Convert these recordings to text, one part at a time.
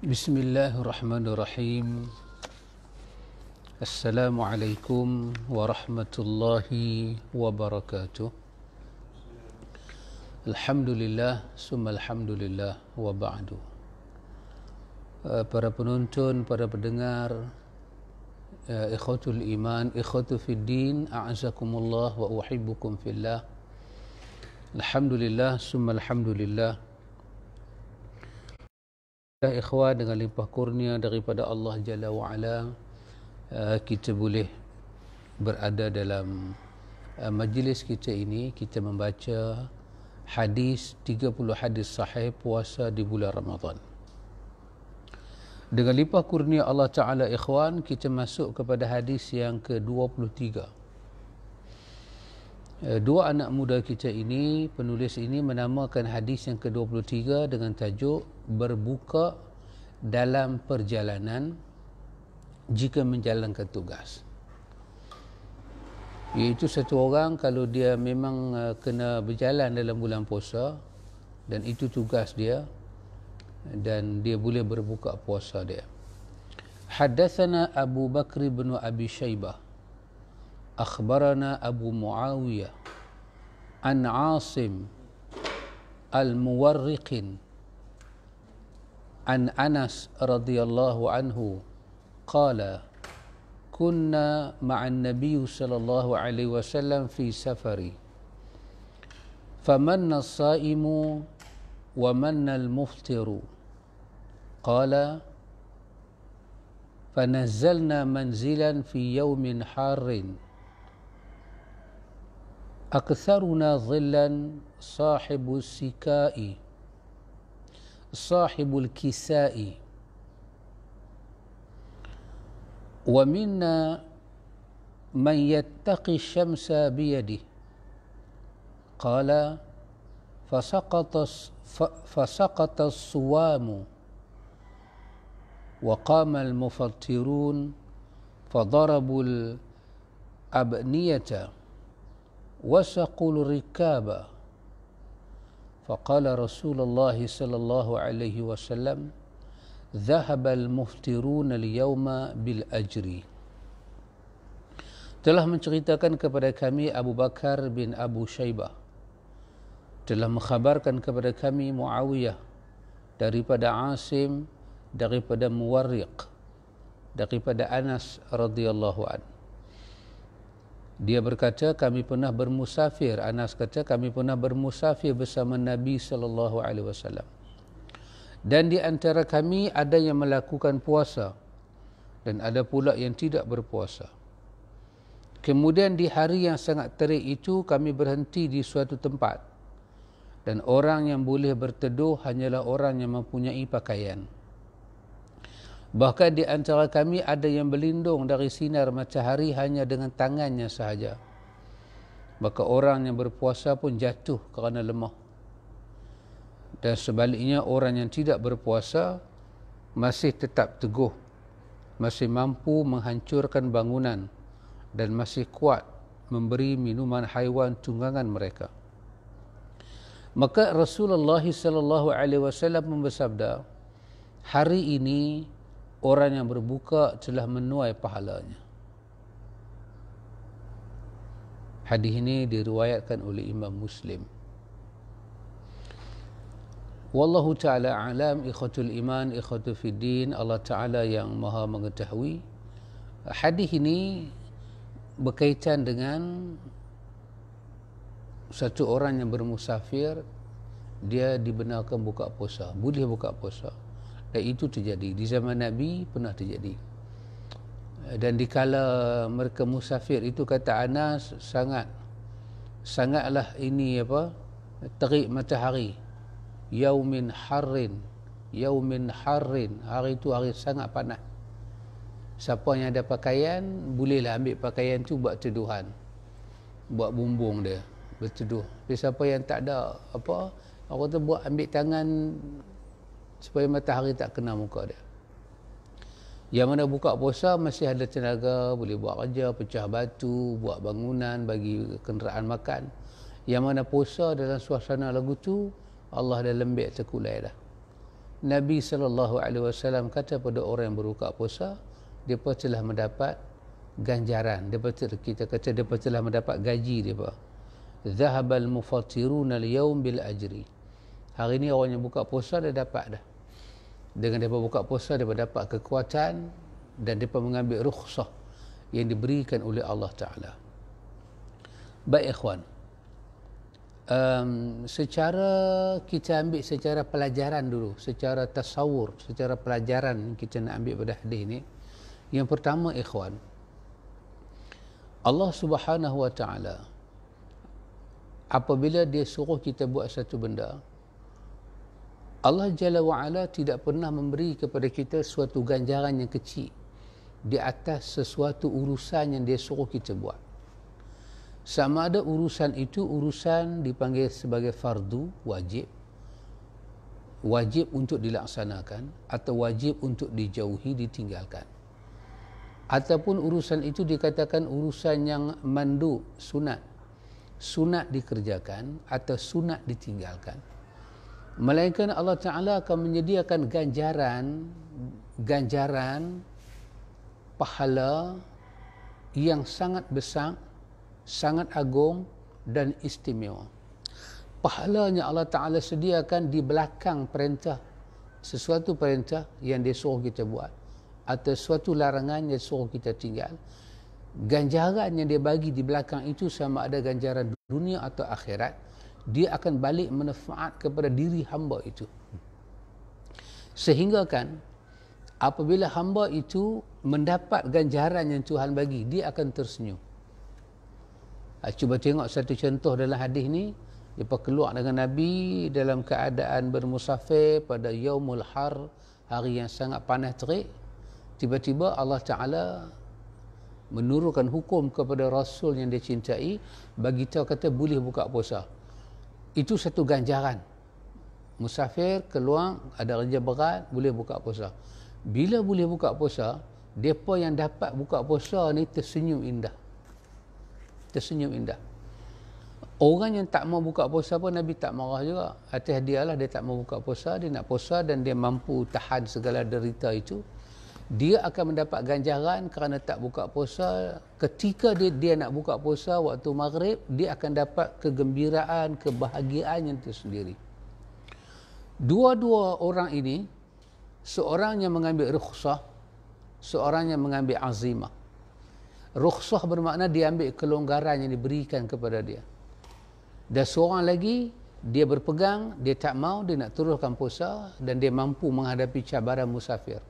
Bismillahirrahmanirrahim. Assalamualaikum warahmatullahi wabarakatuh. Alhamdulillah, summa alhamdulillah wa ba'du. Para penonton, para pendengar, ikhwatul iman, ikhwatu fid din, a'azakumullah wa uhibbukum fillah. Alhamdulillah, summa alhamdulillah. Ikhwan, dengan limpah kurnia daripada Allah Jalla wa'ala, kita boleh berada dalam majlis kita ini. Kita membaca hadis 30 hadis sahih puasa di bulan Ramadan. Dengan limpah kurnia Allah Ta'ala, ikhwan, kita masuk kepada hadis yang ke-23. Dua anak muda kita ini, penulis ini menamakan hadis yang ke-23 dengan tajuk berbuka dalam perjalanan jika menjalankan tugas. Iaitu satu orang kalau dia memang kena berjalan dalam bulan puasa dan itu tugas dia, dan dia boleh berbuka puasa dia. Haddatsana Abu Bakr bin Abi Syaibah, akhbarana Abu Muawiyah an Asim al-Muwarriqin an Anas radhiyallahu anhu qala kunna ma'an nabiy sallallahu alaihi wasallam fi safari famanna as-saimu wa manna al-muftiru qala fanazzalna manzilan fi yawmin harrin aktharuna dhillan sahibu sikai sahibul kisai wa minna man yattaqi syamsa biyadihi qala fasaqata as-suwamu wa qama al-mufattirun fadarabu al-abniyata wasaqul rikaba فقال رسول الله صلى الله عليه وسلم ذهب المفترون اليوم بالأجر. Telah menceritakan kepada kami Abu Bakar bin Abu Syaibah, telah mengkhabarkan kepada kami Muawiyah daripada Asim, daripada Muwarriq, daripada Anas radhiyallahu anhu. Dia berkata kami pernah bermusafir, Anas kata kami pernah bermusafir bersama Nabi sallallahu alaihi wasallam. Dan di antara kami ada yang melakukan puasa dan ada pula yang tidak berpuasa. Kemudian di hari yang sangat terik itu kami berhenti di suatu tempat, dan orang yang boleh berteduh hanyalah orang yang mempunyai pakaian. Bahkan di antara kami ada yang berlindung dari sinar matahari hanya dengan tangannya sahaja. Maka orang yang berpuasa pun jatuh kerana lemah. Dan sebaliknya orang yang tidak berpuasa masih tetap teguh, masih mampu menghancurkan bangunan dan masih kuat memberi minuman haiwan tunggangan mereka. Maka Rasulullah sallallahu alaihi wasallam bersabda, hari ini orang yang berbuka telah menuai pahalanya. Hadis ini diriwayatkan oleh Imam Muslim. Wallahu ta'ala alam, ikhwatul iman, ikhwatu fid din, Allah Ta'ala yang maha mengetahui. Hadis ini berkaitan dengan satu orang yang bermusafir, dia dibenarkan buka puasa, boleh buka puasa. Dan itu terjadi di zaman Nabi, pernah terjadi. Dan dikala mereka musafir itu, kata Anas, sangatlah ini terik matahari, yaumin harrin, hari itu hari sangat panas. Siapa yang ada pakaian bolehlah ambil pakaian tu buat teduhan, buat bumbung dia berteduh. Tapi siapa yang tak ada orang tu buat ambil tangan supaya matahari tak kena muka dia. Yang mana buka puasa masih ada tenaga, boleh buat kerja, pecah batu, buat bangunan, bagi kenderaan makan. Yang mana puasa dalam suasana lagu tu, Allah dah lembik terkulai dah. Nabi SAW kata pada orang yang berbuka puasa, mereka telah mendapat ganjaran. Kita kata mereka telah mendapat gaji mereka. Zahabal mufattiruna al-yawm bil ajri. Hari ini orang yang buka puasa dah dapat dah. Dengan mereka buka puasa, mereka dapat kekuatan dan mereka mengambil rukhsah yang diberikan oleh Allah Ta'ala. Baik ikhwan, secara kita ambil secara pelajaran dulu, secara tasawur, secara pelajaran kita nak ambil pada hadis ni. Yang pertama ikhwan, Allah Subhanahu wa Ta'ala apabila dia suruh kita buat satu benda, Allah Jalla wa'ala tidak pernah memberi kepada kita suatu ganjaran yang kecil di atas sesuatu urusan yang dia suruh kita buat. Sama ada urusan itu urusan dipanggil sebagai fardu, wajib untuk dilaksanakan, atau wajib untuk dijauhi, ditinggalkan. Ataupun urusan itu dikatakan urusan yang mandu, sunat dikerjakan atau sunat ditinggalkan. Melainkan Allah Ta'ala akan menyediakan ganjaran pahala yang sangat besar, sangat agung dan istimewa. Pahalanya Allah Ta'ala sediakan di belakang perintah, sesuatu perintah yang dia suruh kita buat atau suatu larangan yang suruh kita tinggal. Ganjaran yang dia bagi di belakang itu, sama ada ganjaran dunia atau akhirat, dia akan balik manfaat kepada diri hamba itu. Sehingga kan apabila hamba itu mendapat ganjaran yang Tuhan bagi, dia akan tersenyum. Cuba tengok satu contoh dalam hadis ni. Dia keluar dengan Nabi dalam keadaan bermusafir pada Yaumul Har, hari yang sangat panas terik. Tiba-tiba Allah Ta'ala menurunkan hukum kepada Rasul yang dia cintai, bagi tahu kata boleh buka puasa. Itu satu ganjaran. Musafir keluar, ada kerja berat, boleh buka puasa. Bila boleh buka puasa, mereka yang dapat buka puasa ni tersenyum indah. Orang yang tak mau buka puasa pun Nabi tak marah juga. Atas dia lah, dia tak mau buka puasa, dia nak puasa dan dia mampu tahan segala derita itu. Dia akan mendapat ganjaran kerana tak buka puasa. Ketika dia nak buka puasa waktu maghrib, dia akan dapat kegembiraan, kebahagiaan yang tersendiri. Dua-dua orang ini, seorang yang mengambil rukhsah, seorang yang mengambil azimah. Rukhsah bermakna dia ambil kelonggaran yang diberikan kepada dia. Dan seorang lagi, dia berpegang, dia tak mau, dia nak teruskan puasa dan dia mampu menghadapi cabaran musafir.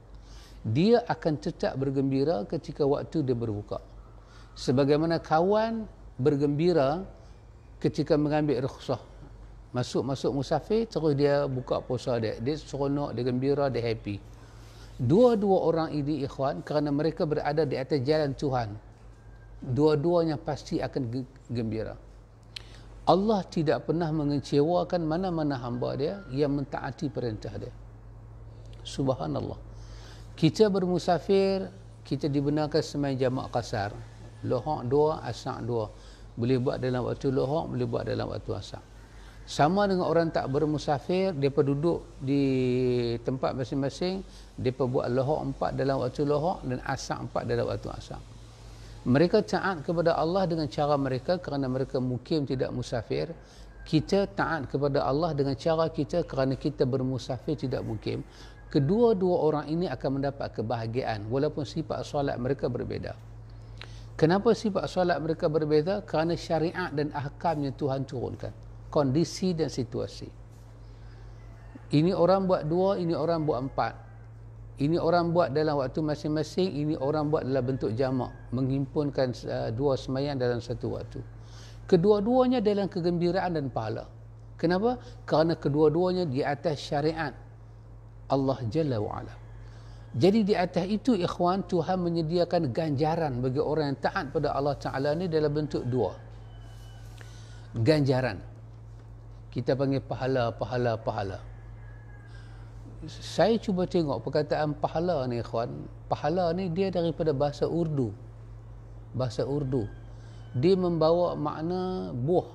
Dia akan tetap bergembira ketika waktu dia berbuka. Sebagaimana kawan bergembira ketika mengambil rukhsah. Masuk musafir, terus dia buka puasa dia. Dia seronok, dia gembira, dia happy. Dua-dua orang ini ikhwan, kerana mereka berada di atas jalan Tuhan, dua-duanya pasti akan gembira. Allah tidak pernah mengecewakan mana-mana hamba dia yang mentaati perintah dia. Subhanallah. Kita bermusafir, kita dibenarkan sembahyang jamak qasar. Lohak 2, asar 2. Boleh buat dalam waktu lohak, boleh buat dalam waktu asar. Sama dengan orang tak bermusafir, mereka duduk di tempat masing-masing, mereka buat lohak 4 dalam waktu lohak dan asar 4 dalam waktu asar. Mereka taat kepada Allah dengan cara mereka kerana mereka mukim tidak musafir. Kita taat kepada Allah dengan cara kita kerana kita bermusafir tidak mukim. Kedua-dua orang ini akan mendapat kebahagiaan walaupun sifat solat mereka berbeza. Kenapa sifat solat mereka berbeza? Kerana syariat dan ahkam yang Tuhan turunkan, kondisi dan situasi. Ini orang buat 2, ini orang buat 4. Ini orang buat dalam waktu masing-masing, ini orang buat dalam bentuk jamak, menghimpunkan 2 sembahyang dalam satu waktu. Kedua-duanya dalam kegembiraan dan pahala. Kenapa? Kerana kedua-duanya di atas syariat Allah Jalla wa'ala. Jadi di atas itu ikhwan, Tuhan menyediakan ganjaran bagi orang yang taat pada Allah Ta'ala ni dalam bentuk 2. Ganjaran. Kita panggil pahala. Saya cuba tengok perkataan pahala ni ikhwan. Pahala ni dia daripada bahasa Urdu. Bahasa Urdu. Dia membawa makna buah.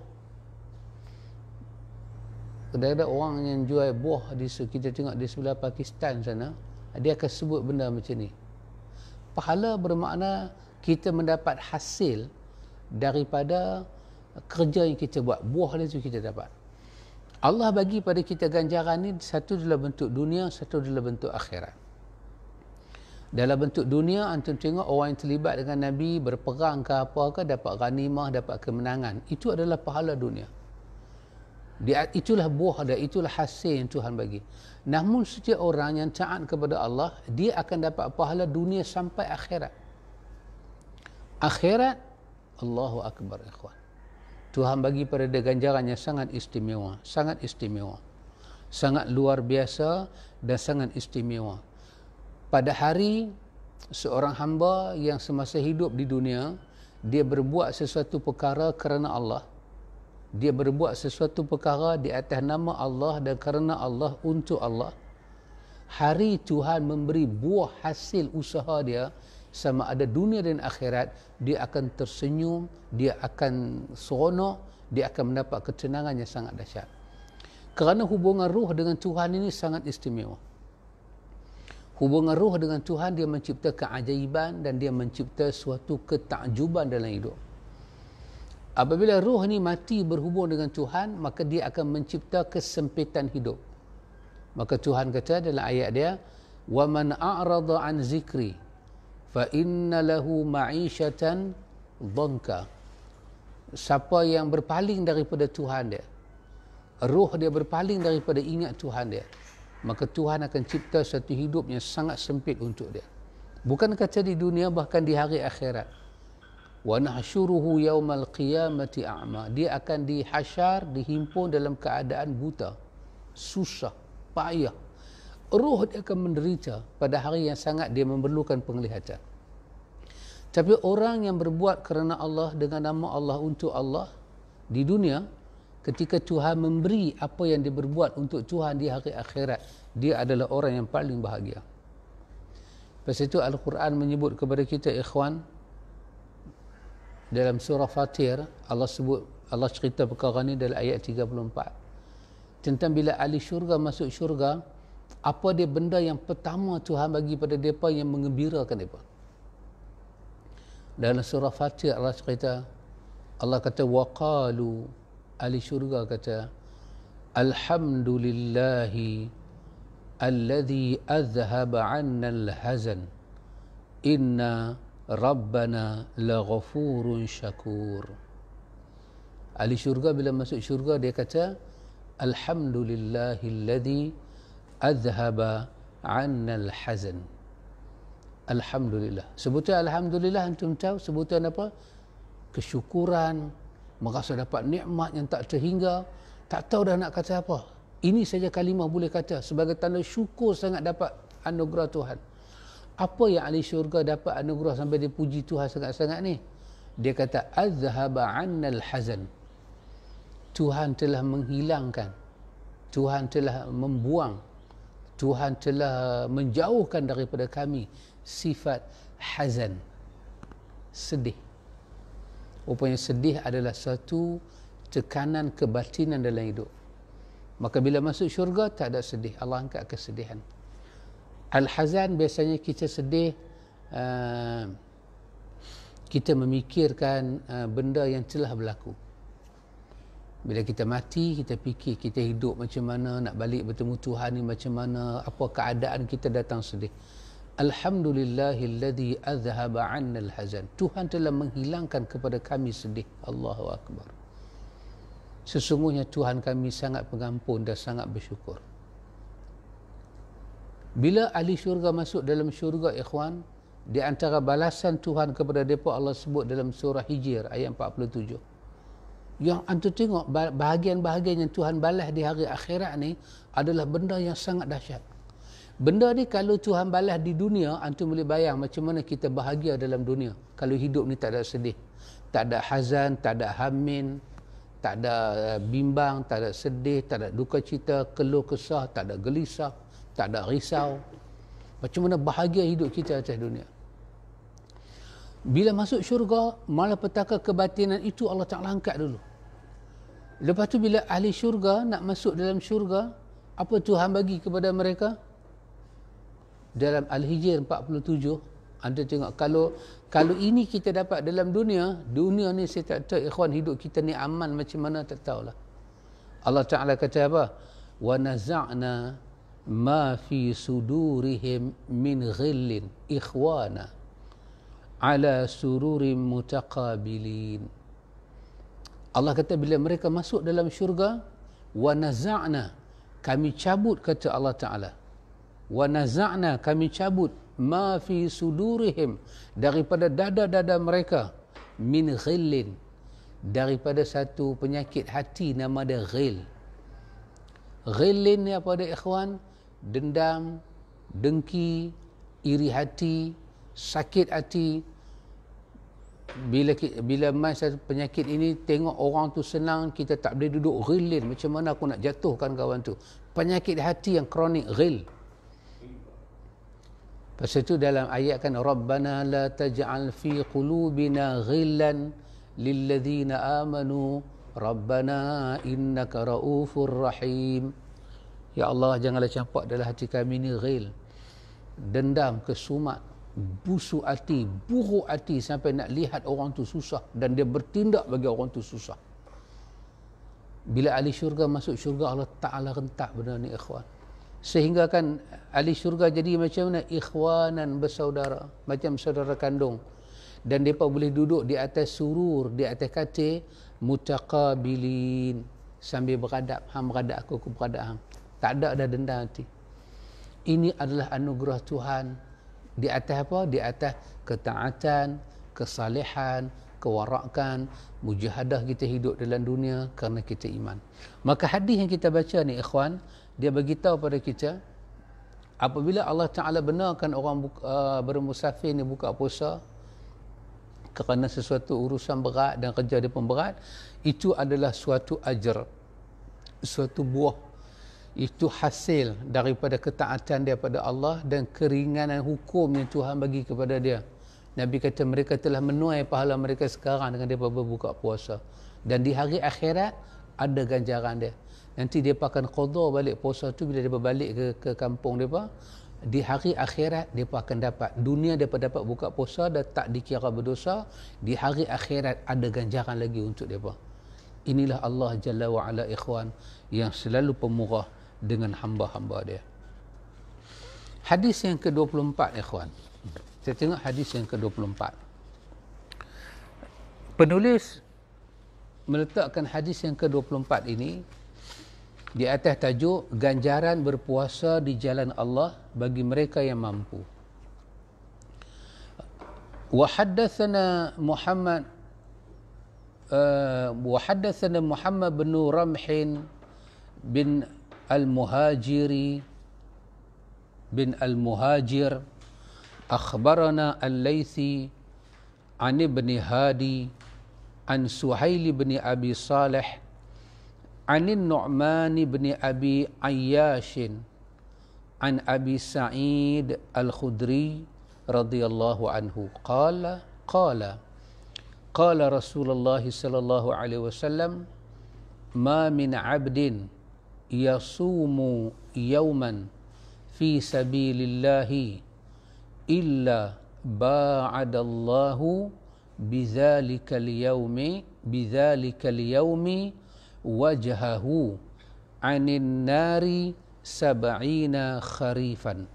Ada orang yang jual buah kita tengok di sebelah Pakistan sana, dia akan sebut benda macam ni. Pahala bermakna kita mendapat hasil daripada kerja yang kita buat. Buah itu kita dapat. Allah bagi pada kita ganjaran ni, satu dalam bentuk dunia, satu dalam bentuk akhirat. Dalam bentuk dunia, antum tengok orang yang terlibat dengan Nabi, berperang ke apa ke, dapat ghanimah, dapat kemenangan. Itu adalah pahala dunia. Itulah buah dia, itulah hasil yang Tuhan bagi. Namun setiap orang yang taat kepada Allah, dia akan dapat pahala dunia sampai akhirat. Akhirat, Allahu Akbar, ikhwan. Tuhan bagi pada dia ganjaran yang sangat istimewa, sangat istimewa, sangat luar biasa dan sangat istimewa. Pada hari seorang hamba yang semasa hidup di dunia, dia berbuat sesuatu perkara kerana Allah. Dia berbuat sesuatu perkara di atas nama Allah dan kerana Allah, untuk Allah. Hari Tuhan memberi buah hasil usaha dia, sama ada dunia dan akhirat, dia akan tersenyum, dia akan seronok, dia akan mendapat ketenangan yang sangat dahsyat. Kerana hubungan ruh dengan Tuhan ini sangat istimewa. Hubungan ruh dengan Tuhan, dia mencipta keajaiban dan dia mencipta suatu ketakjuban dalam hidup. Apabila ruh ni mati berhubung dengan Tuhan, maka dia akan mencipta kesempitan hidup. Maka Tuhan kata dalam ayat dia, وَمَنْ أَعْرَضَ عَنْ ذِكْرِ فَإِنَّ لَهُ مَعِيشَةً ضَنْكَ. Siapa yang berpaling daripada Tuhan dia, ruh dia berpaling daripada ingat Tuhan dia, maka Tuhan akan cipta satu hidup yang sangat sempit untuk dia. Bukan kata di dunia, bahkan di hari akhirat. وَنَحْشُرُهُ يَوْمَ الْقِيَامَةِ أَعْمَى. Dia akan dihasyar, dihimpun dalam keadaan buta, susah, payah. Ruh dia akan menderita pada hari yang sangat dia memerlukan penglihatan. Tapi orang yang berbuat kerana Allah, dengan nama Allah, untuk Allah, di dunia, ketika Tuhan memberi apa yang dia berbuat untuk Tuhan di hari akhirat, dia adalah orang yang paling bahagia. Lepas itu Al-Quran menyebut kepada kita, ikhwan, dalam surah Fatir, Allah cerita perkara ni dalam ayat 34 tentang bila ahli syurga masuk syurga, apa dia benda yang pertama Tuhan bagi pada mereka yang mengembirakan mereka. Dalam surah Fatir Allah cerita, Allah kata, waqalu, ahli syurga kata, alhamdulillahi alladhi azhaba 'anna al-hazan inna Rabbana la ghafurun syakur. Ahli syurga bila masuk syurga, dia kata, alhamdulillahilladzi azhaba 'anna al-hazan. Alhamdulillah. Sebutan alhamdulillah, antum tahu sebutan apa? Kesyukuran, merasa dapat nikmat yang tak terhingga, tak tahu dah nak kata apa. Ini saja kalimah boleh kata sebagai tanda syukur sangat dapat anugerah Tuhan. Apa yang ahli syurga dapat anugerah sampai dia puji Tuhan sangat-sangat ni? Dia kata, azhaba 'annal hazan. Tuhan telah menghilangkan, Tuhan telah membuang, Tuhan telah menjauhkan daripada kami sifat hazan, sedih. Rupanya sedih adalah satu tekanan kebatinan dalam hidup. Maka bila masuk syurga, tak ada sedih. Allah angkat kesedihan. Al-hazan biasanya kita sedih, kita memikirkan benda yang telah berlaku. Bila kita mati, kita fikir kita hidup macam mana, nak balik bertemu Tuhan ni macam mana, apa keadaan kita, datang sedih. Alhamdulillahilladzi azhaba 'anna al-hazan. Tuhan telah menghilangkan kepada kami sedih. Allahu Akbar. Sesungguhnya Tuhan kami sangat pengampun dan sangat bersyukur. Bila ahli syurga masuk dalam syurga, ikhwan, di antara balasan Tuhan kepada mereka, Allah sebut dalam surah Hijr ayat 47. Yang antum tengok bahagian-bahagian yang Tuhan balas di hari akhirat ni adalah benda yang sangat dahsyat. Benda ni kalau Tuhan balas di dunia, antum boleh bayang macam mana kita bahagia dalam dunia. Kalau hidup ni tak ada sedih, tak ada hazan, tak ada hamin, tak ada bimbang, tak ada sedih, tak ada duka cita, keluh kesah, tak ada gelisah, tak ada risau. Macam mana bahagia hidup kita atas dunia. Bila masuk syurga, malapetaka kebatinan itu Allah Ta'ala angkat dulu. Lepas tu bila ahli syurga nak masuk dalam syurga, apa Tuhan bagi kepada mereka? Dalam Al-Hijr 47, anda tengok, kalau ini kita dapat dalam dunia ni saya tak tahu ikhwan hidup kita ni aman macam mana, tak tahulah. Allah Ta'ala kata apa? Wa naza'na ma fi sudurihim min ghillin ikhwana ala sururim mutaqabilin. Allah kata bila mereka masuk dalam syurga, wa naza'na, kami cabut, kata Allah Ta'ala, wa naza'na, kami cabut, ma fi sudurihim, daripada dada-dada mereka, min ghillin, daripada satu penyakit hati nama dia ghil. Ghillin ni apa dia ikhwan? Dendam, dengki, iri hati, sakit hati. Bila masa penyakit ini tengok orang tu senang, kita tak boleh duduk, ghillin, macam mana aku nak jatuhkan kawan tu. Penyakit hati yang kronik, ghil. Pasal itu dalam ayat kan, Rabbana la taj'al fi qulubina ghillan lilladzina amanu Rabbana innaka raufur rahim. Ya Allah, janganlah campak dalam hati kami ni ghil, dendam, kesumat, busuk hati, buruk hati sampai nak lihat orang tu susah dan dia bertindak bagi orang tu susah. Bila ahli syurga masuk syurga, Allah Ta'ala rentak benda ni ikhwan. Sehingga kan ahli syurga jadi macam mana? Ikhwanan, bersaudara, macam saudara kandung. Dan mereka boleh duduk di atas surur, di atas katil, mutaqabilin, sambil beradab, hang beradab aku beradab hang. Tak ada dendam hati. Ini adalah anugerah Tuhan. Di atas apa? Di atas ketaatan, kesalehan, kewarakan, mujahadah kita hidup dalam dunia kerana kita iman. Maka hadis yang kita baca ni ikhwan, dia beritahu pada kita, apabila Allah Ta'ala benarkan orang bermusafir ni buka puasa kerana sesuatu urusan berat dan kerja dia pun berat, itu adalah suatu ajar, suatu buah, itu hasil daripada ketaatan dia pada Allah dan keringanan hukum yang Tuhan bagi kepada dia. Nabi kata mereka telah menuai pahala mereka sekarang dengan dia berbuka puasa, dan di hari akhirat ada ganjaran dia. Nanti dia akan qada balik puasa tu bila dia balik ke kampung dia, di hari akhirat dia akan dapat. Dunia dia dapat buka puasa dan tak dikira berdosa, di hari akhirat ada ganjaran lagi untuk dia. Inilah Allah Jalla wa Ala ikhwan, yang selalu pemurah dengan hamba-hamba dia. Hadis yang ke-24 ikhwan. Kita tengok hadis yang ke-24. Penulis meletakkan hadis yang ke-24 ini di atas tajuk ganjaran berpuasa di jalan Allah bagi mereka yang mampu. Wa haddatsana Muhammad bin Ramhin bin al-Muhajir akhbarana al-Laythi an ibn Hadi an Suhail bin Abi Salih an Nu'man bin Abi Ayyash an Abi Sa'id al-Khudri radhiyallahu anhu qala Rasulullah sallallahu alaihi wasallam ma min 'abdin yasumu yawman fi sabilillahi illa ba'adallahu bidzalika al-yawmi wajhahu 'anil nari 70 kharifan.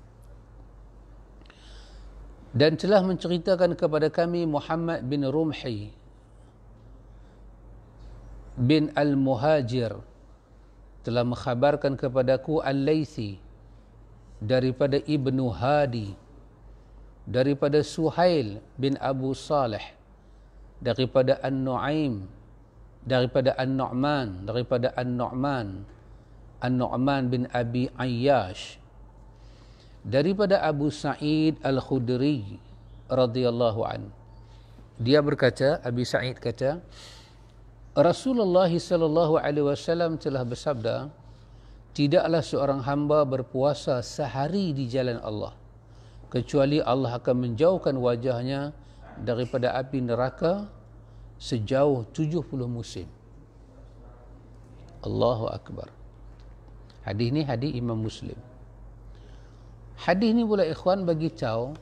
Dan telah menceritakan kepada kami Muhammad bin Rumhi bin al-Muhajir, telah mengkhabarkan kepadaku Al-Laythi daripada Ibnu Hadi, daripada Suhail bin Abu Salih, daripada An-Nu'aim, daripada An-Nu'man, daripada An-Nu'man bin Abi Ayyash, daripada Abu Sa'id Al-Khudri radhiyallahu an. Dia berkata, Abi Sa'id kata, Rasulullah sallallahu alaihi wasallam telah bersabda, tidaklah seorang hamba berpuasa sehari di jalan Allah kecuali Allah akan menjauhkan wajahnya daripada api neraka sejauh 70 musim. Allahu Akbar. Hadis ni hadis Imam Muslim. Hadis ni pula ikhwan bagi tahu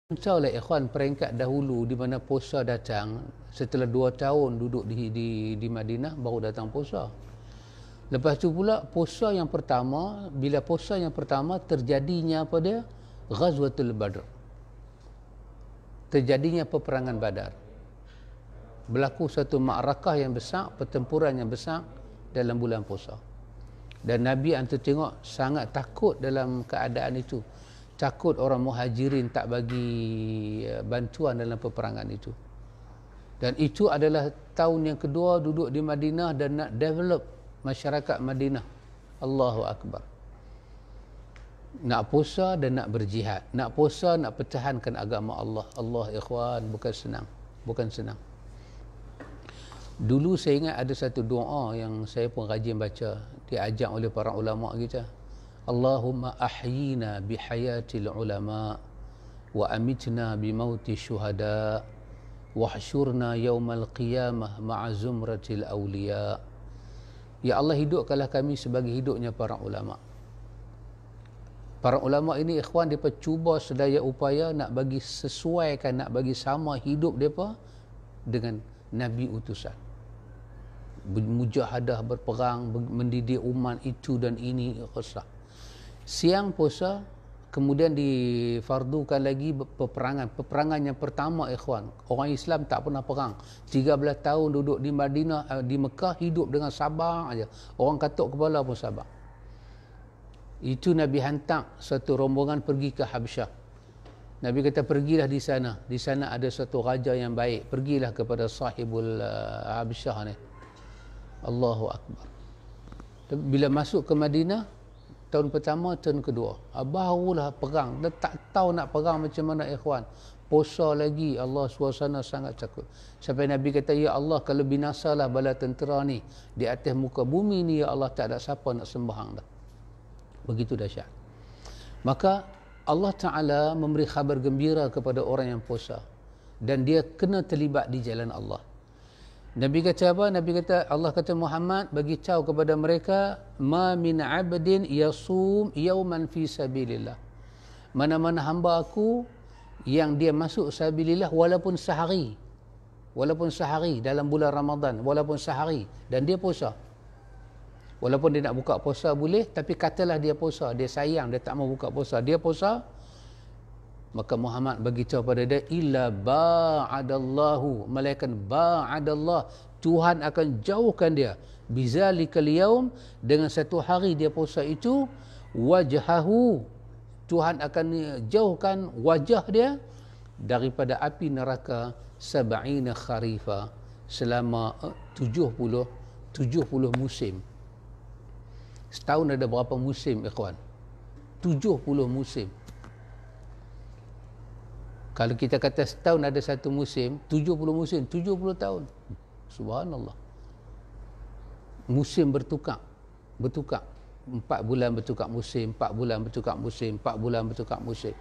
lah ikhwan peringkat dahulu di mana puasa datang setelah 2 tahun duduk di Madinah baru datang puasa. Lepas tu pula puasa yang pertama, bila puasa yang pertama terjadinya pada Ghazwatul Badr. Terjadinya peperangan Badar. Berlaku satu ma'rakah yang besar, pertempuran yang besar dalam bulan puasa. Dan Nabi antu tengok sangat takut dalam keadaan itu. Takut orang muhajirin tak bagi bantuan dalam peperangan itu. Dan itu adalah tahun yang kedua duduk di Madinah dan nak develop masyarakat Madinah. Allahu Akbar. Nak puasa dan nak berjihad. Nak puasa, nak pertahankan agama Allah. Allah ikhwan, bukan senang. Bukan senang. Dulu saya ingat ada satu doa yang saya pun rajin baca. Diajak oleh para ulama kita. Allahumma ahyina bihayatil ulama wa amitna bimauti syuhada wahsyurna yaumal qiyamah ma'a zumratil awliya. Ya Allah, hidupkanlah kami sebagai hidupnya para ulama. Para ulama ini ikhwan, mereka cuba sedaya upaya nak bagi sesuaikan, nak bagi sama hidup mereka dengan Nabi utusan. Mujahadah, berperang, mendidik umat itu dan ini, khusah. Siang puasa, kemudian difardukan lagi peperangan yang pertama ikhwan. Orang Islam tak pernah perang. 13 tahun duduk di Madinah, di Mekah, hidup dengan sabar aja. Orang katuk kepala pun sabar. Itu Nabi hantar satu rombongan pergi ke Habsyah. Nabi kata, pergilah di sana. Di sana ada satu raja yang baik. Pergilah kepada sahibul Habsyah ni. Allahu Akbar. Bila masuk ke Madinah, tahun pertama, tahun kedua, barulah perang. Dia tak tahu nak perang macam mana ikhwan. Puasa lagi, Allah suasana sangat takut. Sampai Nabi kata, ya Allah, kalau binasalah bala tentera ni di atas muka bumi ni, ya Allah, tak ada siapa nak sembahang dah. Begitu dahsyat. Maka Allah Ta'ala memberi khabar gembira kepada orang yang puasa. Dan dia kena terlibat di jalan Allah. Nabi kata apa? Nabi kata, Allah kata, Muhammad bagi tahu kepada mereka, ma min abdin yasum yauman fi sabilillah. Mana-mana hamba aku yang dia masuk sabilillah walaupun sehari. Walaupun sehari dalam bulan Ramadan, walaupun sehari, dan dia puasa. Walaupun dia nak buka puasa boleh, tapi katalah dia puasa, dia sayang, dia tak mau buka puasa, dia puasa, maka Muhammad bagi tahu pada dia, illa ba'adallahu, malaikat ba'adallah, Tuhan akan jauhkan dia bizalikal yaum, dengan satu hari dia puasa itu, wajhahu, Tuhan akan jauhkan wajah dia daripada api neraka sab'ina kharifa, selama 70 musim. Setahun ada berapa musim ikhwan? 70 musim. Kalau kita kata setahun ada satu musim, 70 musim, 70 tahun. Subhanallah. Musim bertukar. 4 bulan bertukar musim, 4 bulan bertukar musim, 4 bulan bertukar musim.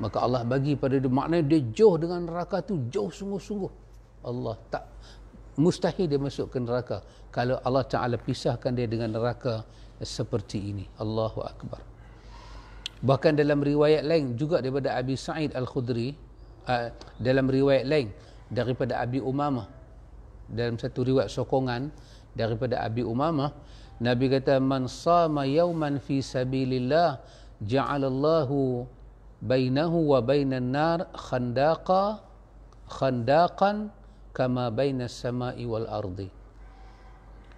Maka Allah bagi pada dia, maknanya dia jauh dengan neraka tu, jauh sungguh-sungguh. Allah tak, mustahil dia masuk ke neraka kalau Allah Ta'ala pisahkan dia dengan neraka seperti ini. Allahu Akbar. Bahkan dalam riwayat lain juga daripada Abi Sa'id Al-Khudri, dalam riwayat lain daripada Abi Umamah, dalam satu riwayat sokongan daripada Abi Umamah, Nabi kata, man sama yauman fi sabilillah ja'alallahu bainahu wa bainan nar khandaqan kama bainas sama'i wal ardi.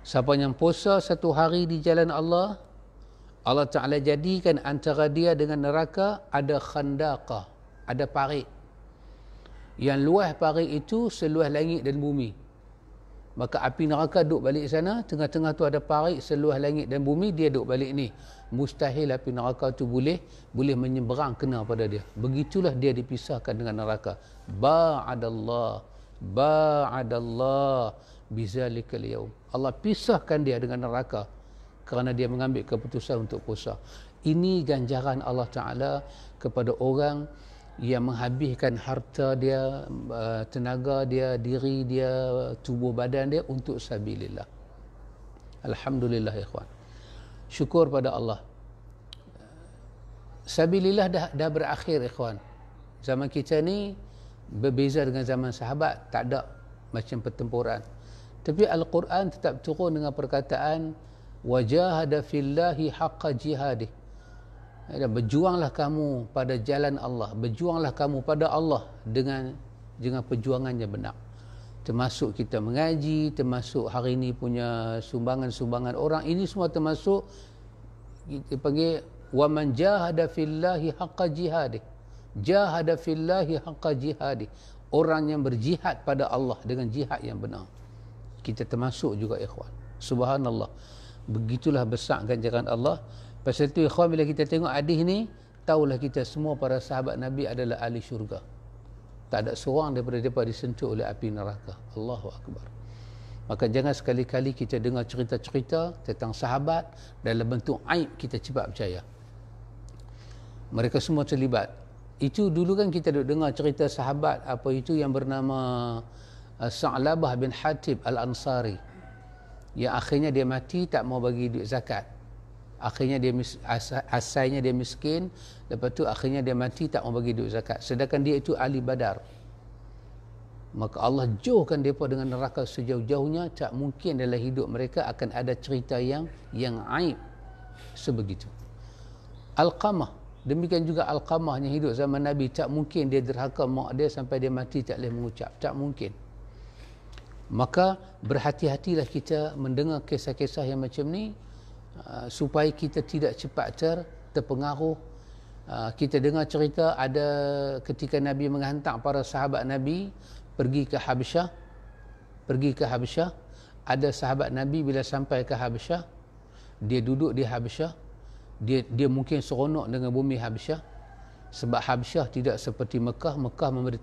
Siapa yang puasa satu hari di jalan Allah, Allah Ta'ala jadikan antara dia dengan neraka ada khandaqah, ada parit. Yang luas parit itu seluas langit dan bumi. Maka api neraka duduk balik sana, tengah-tengah tu ada parit seluas langit dan bumi, dia duduk balik ni. Mustahil api neraka tu boleh menyeberang kena pada dia. Begitulah dia dipisahkan dengan neraka. Ba'adallah bizalikal yaum. Allah pisahkan dia dengan neraka kerana dia mengambil keputusan untuk puasa. Ini ganjaran Allah Ta'ala kepada orang yang menghabiskan harta dia, tenaga dia, diri dia, tubuh badan dia untuk sabilillah. Alhamdulillah ikhwan. Syukur pada Allah. Sabilillah dah berakhir ikhwan. Zaman kita ni berbeza dengan zaman sahabat, tak ada macam pertempuran. Tapi Al-Quran tetap turun dengan perkataan wajahada fillahi haqqa jihadih. Berjuanglah kamu pada jalan Allah, berjuanglah kamu pada Allah dengan perjuangan yang benar. Termasuk kita mengaji, termasuk hari ini punya sumbangan-sumbangan orang, ini semua termasuk kita panggil wa man jahada fillahi haqqa jihadih. Jahada fillahi haqqa jihadih. Orang yang berjihad pada Allah dengan jihad yang benar. Kita termasuk juga ikhwan. Subhanallah. Begitulah besar ganjaran Allah. Pasal itu ikhwan, bila kita tengok hadis ni, tahulah kita semua para sahabat Nabi adalah ahli syurga. Tak ada seorang daripada mereka disentuh oleh api neraka. Allahu Akbar. Maka jangan sekali-kali kita dengar cerita-cerita tentang sahabat dalam bentuk aib, kita cepat percaya. Mereka semua terlibat. Itu dulu kan kita duk dengar cerita sahabat apa itu yang bernama Sa'labah bin Hatib Al-Ansari, yang akhirnya dia mati tak mau bagi duit zakat. Akhirnya dia asalnya dia miskin, lepas tu akhirnya dia mati tak mau bagi duit zakat, sedangkan dia itu ahli Badar. Maka Allah jauhkan mereka dengan neraka sejauh-jauhnya. Tak mungkin dalam hidup mereka akan ada cerita yang aib sebegitu. Alqamah, demikian juga Alqamah yang hidup zaman Nabi, tak mungkin dia derhaka mak dia sampai dia mati tak boleh mengucap, tak mungkin. Maka berhati-hatilah kita mendengar kisah-kisah yang macam ni, supaya kita tidak cepat terpengaruh. Kita dengar cerita ada ketika Nabi menghantar para sahabat Nabi pergi ke Habsyah. Ada sahabat Nabi bila sampai ke Habsyah, dia duduk di Habsyah, dia mungkin seronok dengan bumi Habsyah, sebab Habsyah tidak seperti Mekah. Mekah memberi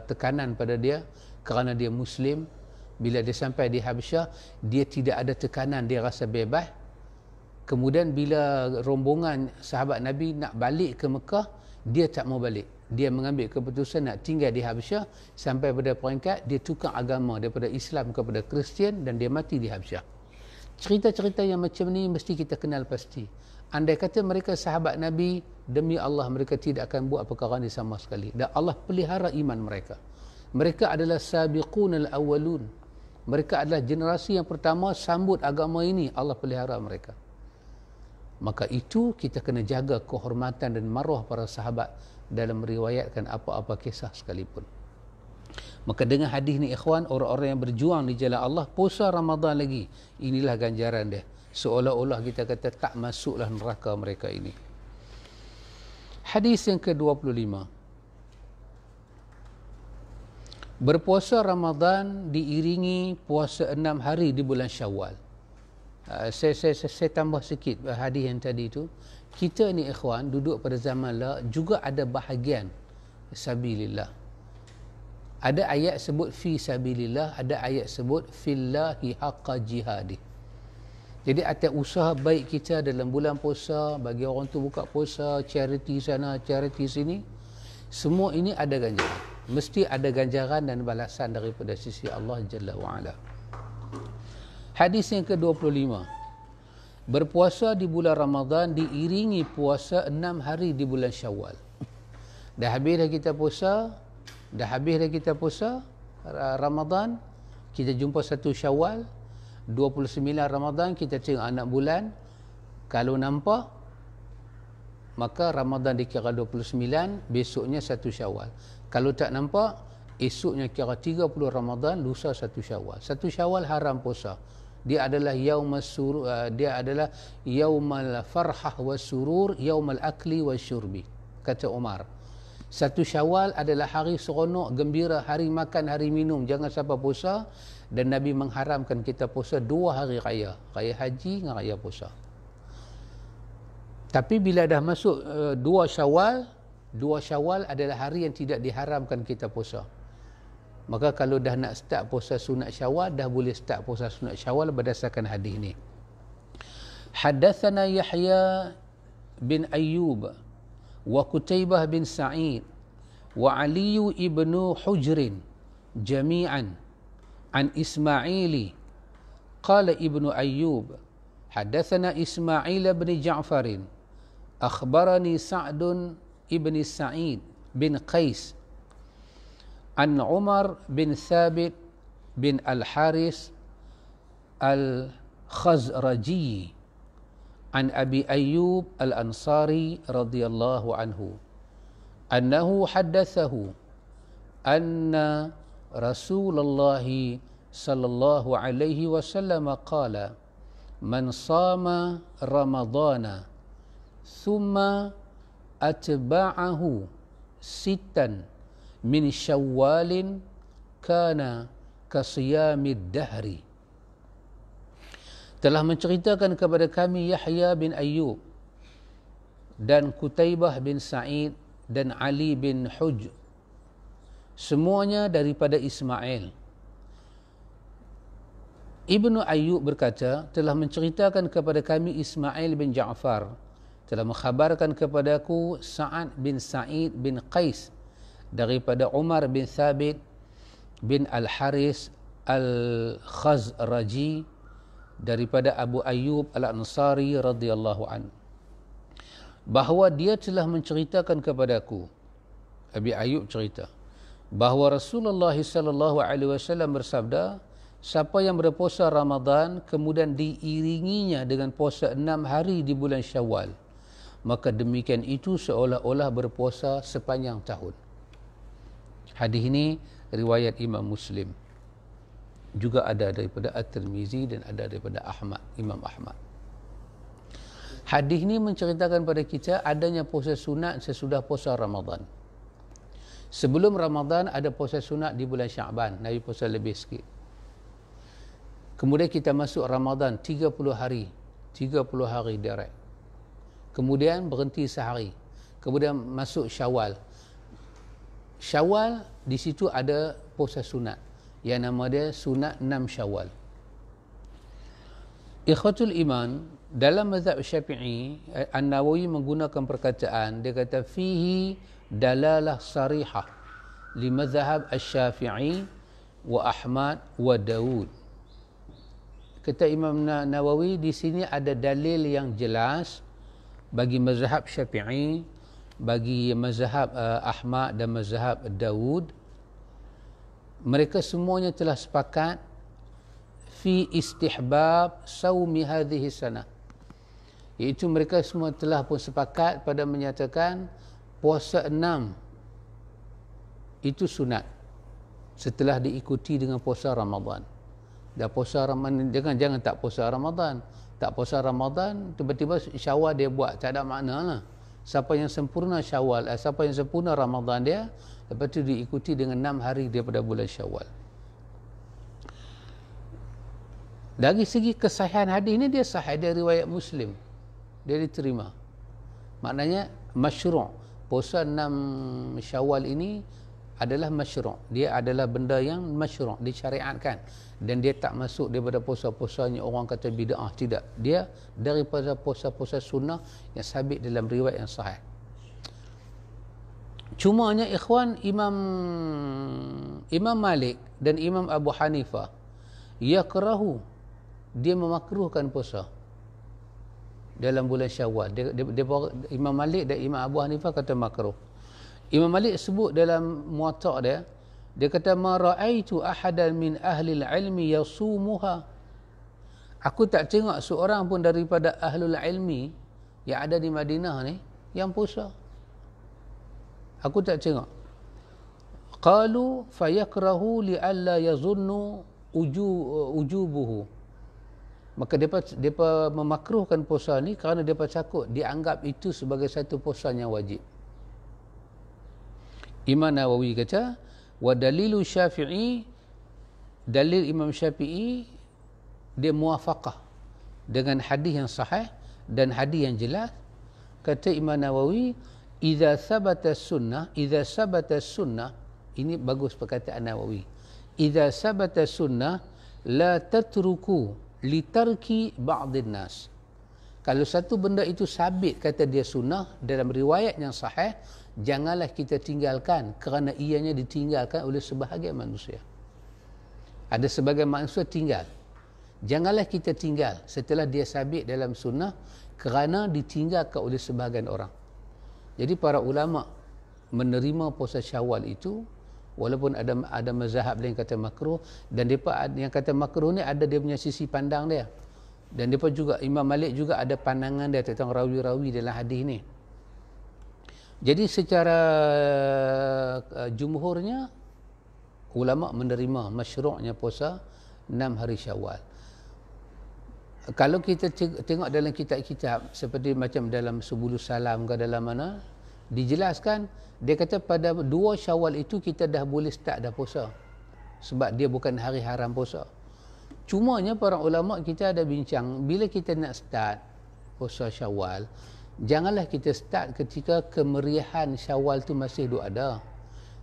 tekanan pada dia kerana dia Muslim. Bila dia sampai di Habsyah, dia tidak ada tekanan, dia rasa bebas. Kemudian bila rombongan sahabat Nabi nak balik ke Mekah, dia tak mau balik. Dia mengambil keputusan nak tinggal di Habsyah sampai pada peringkat dia tukar agama daripada Islam kepada Kristian dan dia mati di Habsyah. Cerita-cerita yang macam ni mesti kita kenal pasti. Andai kata mereka sahabat Nabi, demi Allah mereka tidak akan buat perkara ni sama sekali. Dan Allah pelihara iman mereka. Mereka adalah sabiqun al-awwalun. Mereka adalah generasi yang pertama sambut agama ini. Allah pelihara mereka. Maka itu kita kena jaga kehormatan dan maruah para sahabat dalam meriwayatkan apa-apa kisah sekalipun. Maka dengan hadis ni ikhwan, orang-orang yang berjuang di jalan Allah puasa Ramadan lagi, inilah ganjaran dia. Seolah-olah kita kata tak masuklah neraka mereka ini. Hadis yang ke-25. Berpuasa Ramadan diiringi puasa 6 hari di bulan Syawal. Saya tambah sikit hadis yang tadi itu. Kita ni ikhwan duduk pada zaman la juga ada bahagian sabilillah. Ada ayat sebut fi sabilillah, ada ayat sebut fillahi haqqa jihadih. Jadi atas usaha baik kita dalam bulan puasa, bagi orang tu buka puasa, charity sana, charity sini, semua ini ada ganjaran. Mesti ada ganjaran dan balasan daripada sisi Allah Jalla wa'ala. Hadis yang ke-25. Berpuasa di bulan Ramadan diiringi puasa 6 hari di bulan Syawal. Dah habis dah kita puasa Ramadan, kita jumpa 1 Syawal, 29 Ramadan kita tengok anak bulan. Kalau nampak, maka Ramadan dikira 29, besoknya 1 Syawal. Kalau tak nampak, esoknya kira 30 Ramadan, lusa 1 Syawal. 1 Syawal haram puasa. Dia adalah yaumal farhah was surur, yaumal akli was syurbi, kata Umar. 1 Syawal adalah hari seronok, gembira, hari makan, hari minum, jangan siapa puasa. Dan Nabi mengharamkan kita puasa 2 hari raya, raya haji dengan raya puasa. Tapi bila dah masuk 2 Syawal adalah hari yang tidak diharamkan kita puasa. Maka kalau dah nak start puasa sunat Syawal, dah boleh start puasa sunat Syawal berdasarkan hadis ni. Haddatsana Yahya bin Ayyub wa Qutaibah bin Sa'id wa Ali ibn Hujr jami'an an Ismaili قال ابن أيوب حدثنا إسماعيل بن جعفر أخبرني سعد بن سعيد بن قيس عن عمر بن ثابت بن الحارث الخزرجي عن أبي أيوب الأنصاري رضي الله عنه أنه حدثه أن رسول الله صلى الله عليه وسلم قال من صام رمضان ثم أتبعه ستا من شوال كان كصيام الدهر. Telah menceritakan kepada kami Yahya bin Ayyub dan Qutaibah bin Sa'id dan Ali bin Hujr, semuanya daripada Ismail. Ibnu Ayyub berkata, telah menceritakan kepada kami Ismail bin Ja'far, telah mengkhabarkan kepadaku Sa'ad bin Sa'id bin Qais daripada Umar bin Thabit bin Al-Haris Al-Khazraji daripada Abu Ayyub Al-Ansari radhiyallahu anhu, bahawa dia telah menceritakan kepadaku, Abi Ayyub cerita, bahawa Rasulullah sallallahu alaihi wasallam bersabda, siapa yang berpuasa Ramadan kemudian diiringinya dengan puasa 6 hari di bulan Syawal, maka demikian itu seolah-olah berpuasa sepanjang tahun. Hadis ini riwayat Imam Muslim, juga ada daripada At-Tirmizi dan ada daripada Imam Ahmad. Hadis ini menceritakan pada kita adanya puasa sunat sesudah puasa Ramadan. Sebelum Ramadan ada puasa sunat di bulan Syaban, Nabi puasa lebih sikit. Kemudian kita masuk Ramadan 30 hari direct. Kemudian berhenti sehari. Kemudian masuk Syawal. Syawal di situ ada puasa sunat yang nama dia sunat 6 Syawal. Ikhwatul iman, dalam mazhab Syafi'i, An-Nawawi menggunakan perkataan, dia kata fihi dalalah sarihah li mazhab Asy-Syafi'i wa Ahmad wa Daud. Kata Imam Nawawi, di sini ada dalil yang jelas bagi mazhab Syafi'i, bagi mazhab Ahmad dan mazhab Daud. Mereka semuanya telah sepakat fi istihbab saumi hadhihi sanah, iaitu mereka semua telah pun sepakat pada menyatakan puasa 6 itu sunat setelah diikuti dengan puasa Ramadan. Dah puasa Ramadan, jangan tak puasa Ramadan. Tak puasa Ramadan, tiba-tiba Syawal dia buat, tak ada makna lah. Siapa yang sempurna Syawal, siapa yang sempurna Ramadan dia, lepas itu diikuti dengan 6 hari daripada bulan Syawal. Dari segi kesahihan hadis ini, dia sahih, dia riwayat Muslim, dia diterima. Maknanya masyru', puasa 6 Syawal ini adalah masyru', dia adalah benda yang masyru', disyariatkan, dan dia tak masuk daripada puasa-puasanya orang kata bid'ah, tidak, dia daripada puasa-puasa sunnah yang sabit dalam riwayat yang sahih. Cumanya ikhwan, Imam Malik dan Imam Abu Hanifah yakrahu, dia memakruhkan puasa dalam bulan Syawal. Imam Malik dan Imam Abu Hanifah kata makruh. Imam Malik sebut dalam Muwatta' dia kata ma ra'aitu ahadan min ahli al-ilmi yasumuha. Aku tak tengok seorang pun daripada ahlul ilmi yang ada di Madinah ni yang puasa. Aku tak tengok. Qalu fayakrahu li alla yazunnu ujubuhu. Maka depa memakruhkan puasa ni kerana depa takut dianggap itu sebagai satu puasa yang wajib. Imam Nawawi kata, wa dalilu Syafi'i, dalil Imam Syafi'i dia muwafaqah dengan hadis yang sahih dan hadis yang jelas. Kata Imam Nawawi, idza sabata sunnah, ini bagus perkataan Nawawi, idza sabata sunnah la tatruku litarki ba'dhin nas. Kalau satu benda itu sabit kata dia sunnah dalam riwayat yang sahih, janganlah kita tinggalkan kerana ianya ditinggalkan oleh sebahagian manusia. Ada sebagian manusia tinggal. Janganlah kita tinggal setelah dia sabit dalam sunnah kerana ditinggalkan oleh sebahagian orang. Jadi para ulama menerima puasa Syawal itu, walaupun ada mazhab lain kata makruh, dan depa yang kata makruh ni ada dia punya sisi pandang dia. Dan depa juga, Imam Malik juga ada pandangan dia tentang rawi-rawi dalam hadis ni. Jadi secara jumhurnya ulama menerima masyru'nya puasa 6 hari Syawal. Kalau kita tengok dalam kitab-kitab seperti macam dalam Subulus Salam ke dalam mana, dijelaskan dia kata pada 2 Syawal itu kita dah boleh start dah puasa, sebab dia bukan hari haram puasa. Cumanya para ulama kita ada bincang, bila kita nak start puasa Syawal, janganlah kita start ketika kemeriahan Syawal tu masih ada.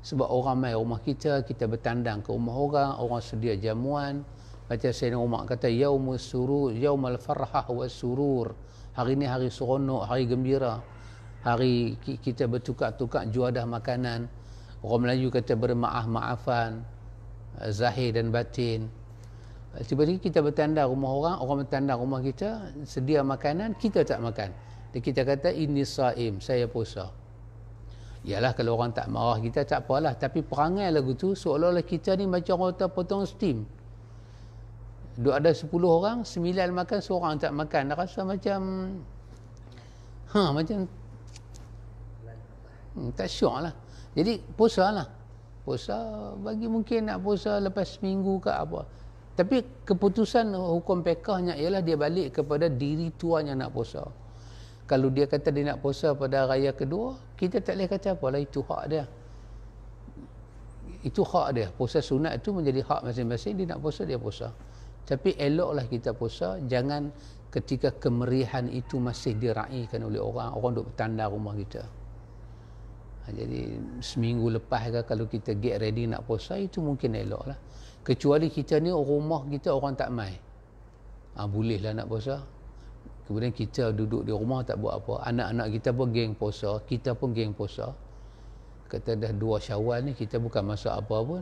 Sebab orang mai rumah kita bertandang ke rumah orang sedia jamuan. Macam Sayyidina Umar kata, Yaumus surur, Yaumal farhah was surur. Hari ni hari seronok, hari gembira. Hari kita bertukar-tukar juadah makanan. Orang Melayu kata bermaaf-maafan, zahir dan batin. Tiba-tiba kita bertandang rumah orang bertandang rumah kita, sedia makanan, kita tak makan. Dan kita kata, ini saim, saya puasa. Yalah, kalau orang tak marah kita tak apalah, tapi perangai lagu tu seolah-olah kita ni macam orang tak potong steam. Duk ada 10 orang, 9 makan, seorang tak makan. Dah rasa macam tak syok lah. Jadi puasa lah. Puasa bagi mungkin nak puasa lepas seminggu ke apa. Tapi keputusan hukum fiqhnya ialah dia balik kepada diri tuan yang nak puasa. Kalau dia kata dia nak puasa pada raya kedua, kita tak boleh kata apalah, itu hak dia. Itu hak dia. Puasa sunat itu menjadi hak masing-masing. Dia nak puasa, dia puasa. Tapi eloklah kita puasa, jangan ketika kemeriahan itu masih diraihkan oleh orang duk bertanda rumah kita. Jadi seminggu lepas ke, kalau kita get ready nak puasa, itu mungkin eloklah. Kecuali kita ni rumah kita orang tak mai, bolehlah nak puasa. Kemudian kita duduk di rumah tak buat apa, anak-anak kita pun geng puasa, kita pun geng puasa. Kata dah 2 Syawal ni kita bukan masak apa pun.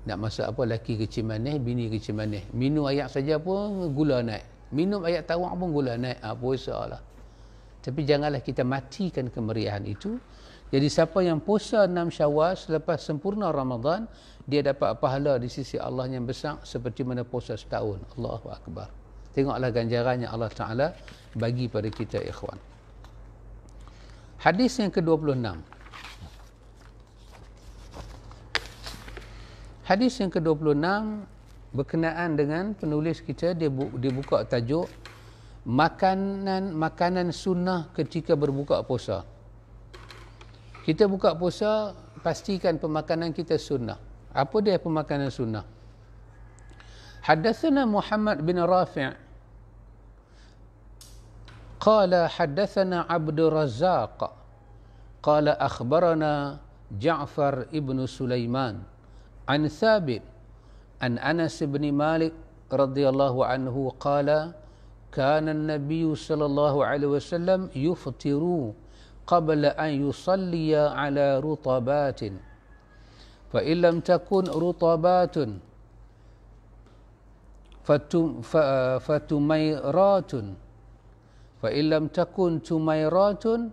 Nak masak apa, laki kecil manis, bini kecil manis. Minum air saja pun gula naik. Minum air tawar pun gula naik. Puasa lah. Tapi janganlah kita matikan kemeriahan itu. Jadi siapa yang puasa 6 Syawal selepas sempurna Ramadan, dia dapat pahala di sisi Allah yang besar seperti mana puasa setahun. Allahu Akbar. Tengoklah ganjarannya Allah Ta'ala bagi pada kita, ikhwan. Hadis yang ke-26. Hadis yang ke-26 berkenaan dengan penulis kita, dia buka tajuk makanan sunnah ketika berbuka puasa. Kita buka puasa, pastikan pemakanan kita sunnah. Apa dia pemakanan sunnah? Haddatsana Muhammad bin Rafi' qala haddatsana Abdur Razzaq qala akhbarana Ja'far ibn Sulaiman an Thabit an Anas bin Malik radhiyallahu anhu qala kana an-nabiy sallallahu alaihi wasallam yuftiru qabla an yusalliya ala rutabatin fa in lam takun rutabatun fatumairatun fa in lam takun tumairatun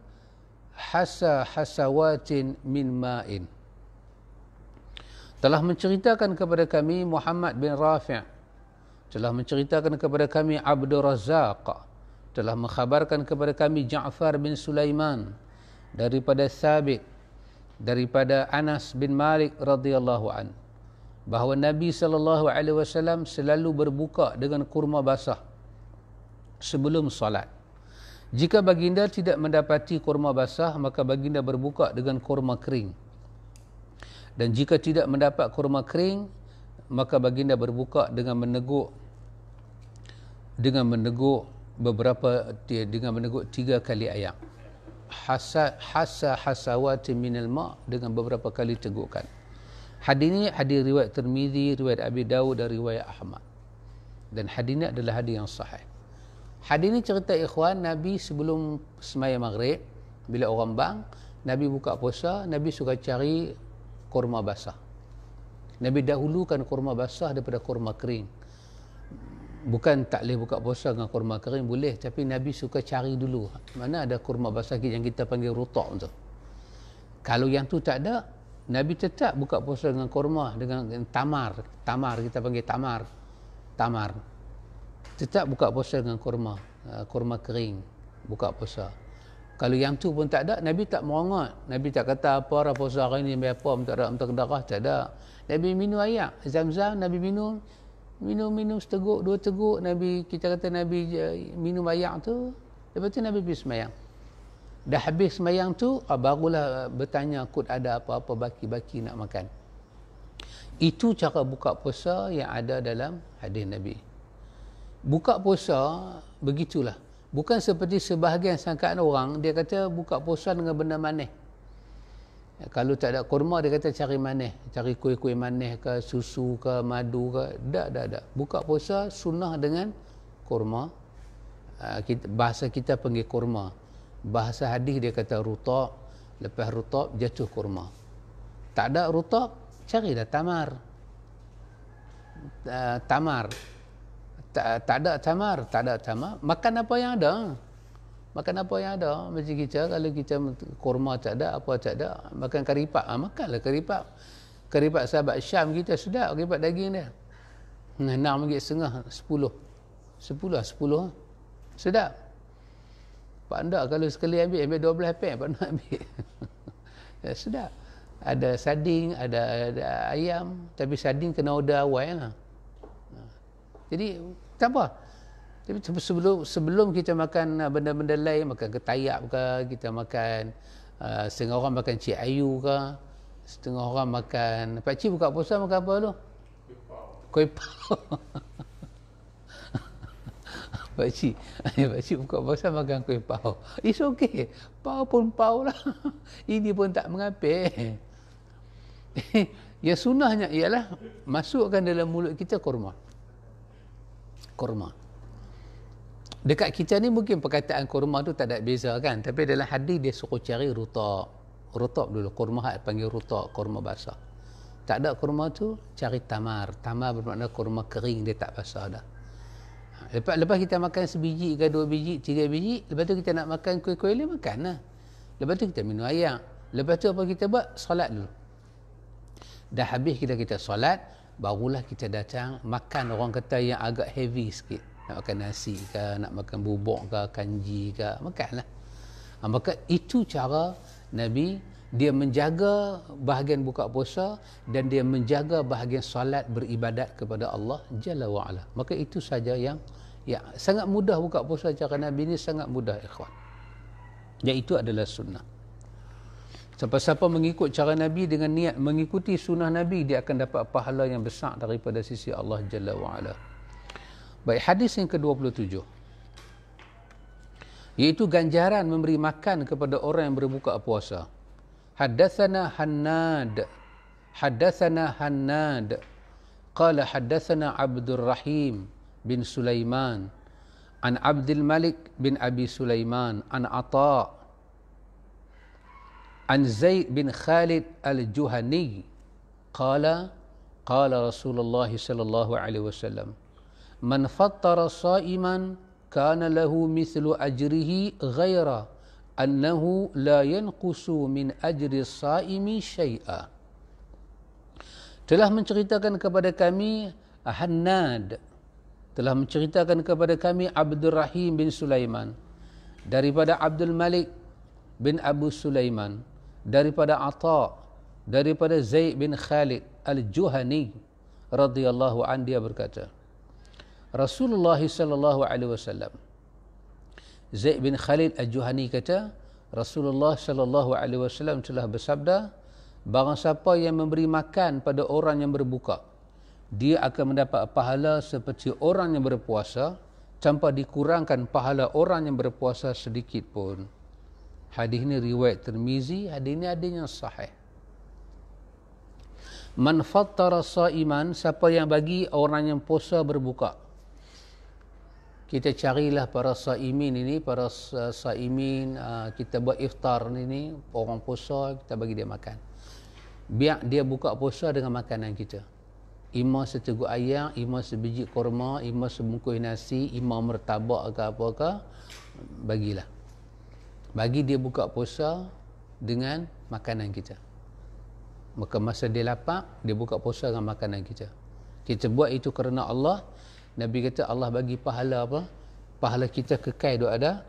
hasawatin min ma'in. Telah menceritakan kepada kami Muhammad bin Rafi', telah menceritakan kepada kami Abdur Razzaq, telah mengkhabarkan kepada kami Ja'far bin Sulaiman daripada Thabit, daripada Anas bin Malik radhiyallahu an, bahawa Nabi SAW selalu berbuka dengan kurma basah sebelum solat. Jika baginda tidak mendapati kurma basah, maka baginda berbuka dengan kurma kering. Dan jika tidak mendapat kurma kering, maka baginda berbuka dengan meneguk 3 kali air. Hasawati minal ma', dengan beberapa kali tegukan. Hadis ini hadis riwayat Tirmizi, riwayat Abi Dawud dan riwayat Ahmad. Dan hadis ini adalah hadis yang sahih. Hadis ini cerita, ikhwan, Nabi sebelum sembahyang maghrib, bila orang bang, Nabi buka puasa, Nabi suka cari kurma basah. Nabi dahulukan kurma basah daripada kurma kering. bukan tak boleh buka puasa dengan kurma kering, boleh, tapi Nabi suka cari dulu mana ada kurma basah yang kita panggil rutak tu. Kalau yang tu tak ada, Nabi tetap buka puasa dengan kurma, dengan tamar, kita panggil tamar, tetap buka puasa dengan kurma kering, buka puasa. Kalau yang tu pun tak ada, Nabi tak merongot, Nabi tak kata apa dah puasa hari ni apa, tak ada darah, tak ada. Nabi minum air Zam-Zam, Nabi minum seteguk, 2 teguk, Nabi, kita kata Nabi minum air tu, lepas tu Nabi pergi semayang. Dah habis semayang tu, barulah bertanya kut ada apa-apa baki-baki nak makan. Itu cara buka puasa yang ada dalam hadis Nabi. Buka puasa begitulah. Bukan seperti sebahagian sangkaan orang, dia kata buka puasa dengan benda manis. Kalau tak ada kurma, dia kata cari manis, cari kuih-kuih manis ke, susu ke, madu ke. Tak. Buka puasa sunnah dengan kurma. Bahasa kita panggil kurma. Bahasa hadis dia kata rutab. Lepas rutab jatuh kurma. Tak ada rutab, carilah tamar. Tak ada tamar, makan apa yang ada. Macam kita, kalau kita kurma tak ada, apa tak ada, makan karipak, makanlah karipak sahabat Syam kita, sedap karipak daging dia, RM6.50, 10 sedap. Pak anda kalau sekali ambil 12 pek, Pak nak ambil. Sedap. Ada sarding, ada ayam, tapi sarding kena order awal lah. Jadi tak apa. Tapi sebelum kita makan benda-benda lain, makan ketayap ke, kita makan setengah orang makan cik ayu ke, setengah orang makan, Pak Cik buka puasa makan apa tu? Kuih pau. Pak Cik buka puasa makan kuih pau. It's okay. Pau pun pau lah. Ini pun tak mengapa. Yang sunnahnya ialah masukkan dalam mulut kita kurma. Dekat kita ni mungkin perkataan kurma tu tak ada beza kan, tapi dalam hadis dia suruh cari rutab dulu, kurma panggil rutab, kurma basah. Tak ada kurma tu, cari tamar bermakna kurma kering, dia tak basah dah. Lepas kita makan sebiji ke 2 biji, 3 biji, lepas tu kita nak makan kuih-kuih ni, makan lah. Lepas tu kita minum air, lepas tu apa kita buat? Solat dulu. Dah habis kita solat, barulah kita datang makan, orang kata yang agak heavy sikit, nak makan nasi ke, nak makan bubuk ke, kanji ke, makanlah. Maka itu cara Nabi, dia menjaga bahagian buka puasa dan dia menjaga bahagian solat, beribadat kepada Allah Jalla wa'ala. Maka itu saja yang sangat mudah buka puasa cara Nabi ni, sangat mudah ikhwan. Dan itu adalah sunnah. Siapa-siapa mengikut cara Nabi dengan niat mengikuti sunnah Nabi, dia akan dapat pahala yang besar daripada sisi Allah Jalla wa'ala. Baik, hadis yang ke-27, iaitu ganjaran memberi makan kepada orang yang berbuka puasa. Haddatsana Hannad qala haddatsana Abdul Rahim bin Sulaiman an Abdul Malik bin Abi Sulaiman an Ata an Zaid bin Khalid al-Juhani qala Rasulullah sallallahu alaihi wasallam man fattara sa'iman kana lahu mithlu ajrihi ghaira annahu la yanqusu min ajri as-sa'imi syai'a. Telah menceritakan kepada kami Hannad, telah menceritakan kepada kami Abdul Rahim bin Sulaiman, daripada Abdul Malik bin Abu Sulaiman, daripada Ata, daripada Zaid bin Khalid al-Juhani radhiyallahu anhu, dia berkata, Rasulullah sallallahu alaihi wasallam, Zaid bin Khalid al-Juhani kata, Rasulullah sallallahu alaihi wasallam telah bersabda, barang siapa yang memberi makan pada orang yang berbuka, dia akan mendapat pahala seperti orang yang berpuasa tanpa dikurangkan pahala orang yang berpuasa sedikit pun. Hadis ini riwayat Tirmizi, hadis ini hadis yang sahih. Man fattara sa'iman, siapa yang bagi orang yang puasa berbuka. Kita carilah para sa'imin ini, kita buat iftar ini, orang puasa, kita bagi dia makan. Biar dia buka puasa dengan makanan kita. Ima seteguk ayam, ima sebiji korma, ima sebungkus nasi, ima mertabak ke apakah, bagilah. Bagi dia buka puasa dengan makanan kita. Maka masa dia lapar, dia buka puasa dengan makanan kita. Kita buat itu kerana Allah. Nabi kata Allah bagi pahala apa? Pahala kita kekal duk ada.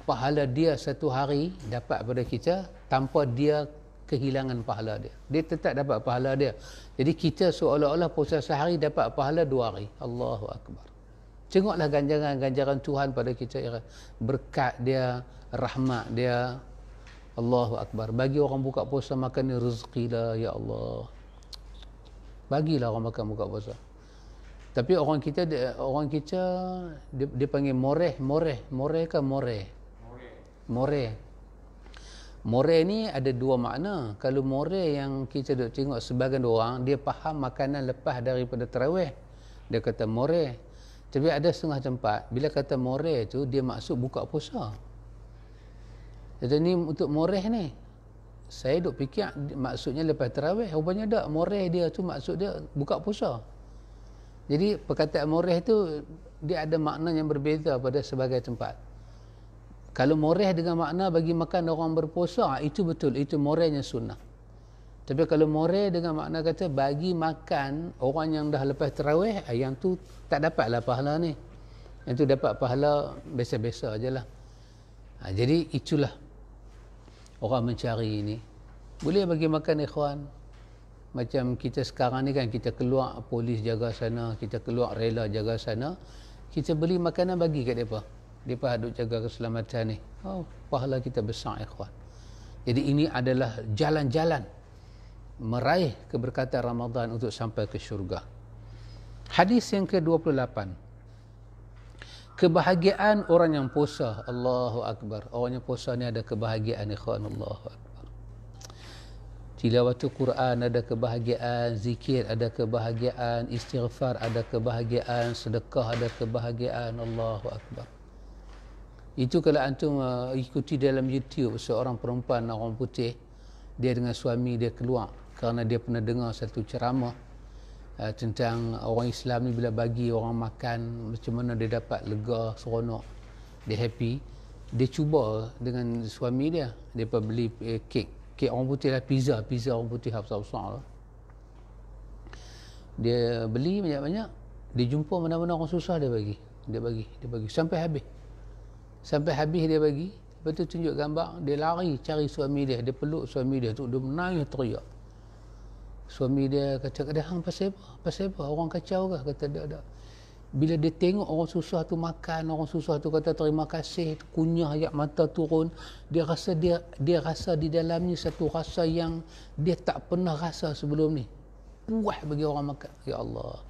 Pahala dia satu hari dapat pada kita tanpa dia kehilangan pahala dia. Dia tetap dapat pahala dia. Jadi kita seolah-olah puasa sehari dapat pahala 2 hari. Allahu Akbar. Tengoklah ganjaran Tuhan pada kita. Berkat dia, rahmat dia. Allahu Akbar. Bagi orang buka puasa makan ni rezeki lah, ya Allah. Bagilah orang makan buka puasa. Tapi orang kita dia panggil moreh kan more ni ada 2 makna. Kalau more yang kita duk tengok sebagian orang dia faham makanan lepas daripada tarawih, dia kata more. Tapi ada setengah tempat bila kata more tu dia maksud buka puasa. Jadi ni untuk moreh ni, saya duk fikir maksudnya lepas tarawih, rupanya tak. Moreh dia tu maksud dia buka puasa. Jadi perkataan moreh tu dia ada makna yang berbeza pada sebagai tempat. Kalau moreh dengan makna bagi makan orang berpuasa, itu betul, itu morehnya sunnah. Tapi kalau moreh dengan makna kata bagi makan orang yang dah lepas tarawih, yang tu tak dapatlah pahala ni. Yang tu dapat pahala biasa-biasa ajalah. Jadi itulah orang mencari ini. Boleh bagi makan ikhwan. Macam kita sekarang ni kan, kita keluar polis jaga sana, kita keluar rela jaga sana, kita beli makanan bagi kat mereka. Mereka duk jaga keselamatan ni. Oh, pahala kita besar ikhwan. Jadi ini adalah jalan-jalan meraih keberkatan Ramadan untuk sampai ke syurga. Hadis yang ke-28. Kebahagiaan orang yang puasa. Allahu Akbar. Orang yang puasa ni ada kebahagiaan ikhwan. Allahu Akbar. Tilawatul Quran ada kebahagiaan, zikir ada kebahagiaan, istighfar ada kebahagiaan, sedekah ada kebahagiaan. Allahu Akbar. Itu kalau antum ikuti dalam YouTube seorang perempuan orang putih, dia dengan suami dia keluar kerana dia pernah dengar satu ceramah tentang orang Islam ni bila bagi orang makan macam mana dia dapat lega, seronok, dia happy. Dia cuba dengan suami dia, dia beli kek orang putih lah, pizza orang putih besar-besar lah. Dia beli banyak-banyak, dia jumpa mana-mana orang susah dia bagi sampai habis dia bagi. Lepas tu tunjuk gambar, dia lari cari suami dia peluk suami dia tu, dia menangis teriak. Suami dia kata, hang pasal apa? Orang kacau ke? Kata tak. Bila dia tengok orang susah tu makan, orang susah tu kata terima kasih, kunyah ayat mata turun, dia rasa di dalamnya satu rasa yang dia tak pernah rasa sebelum ni. Puas bagi orang makan. Ya Allah.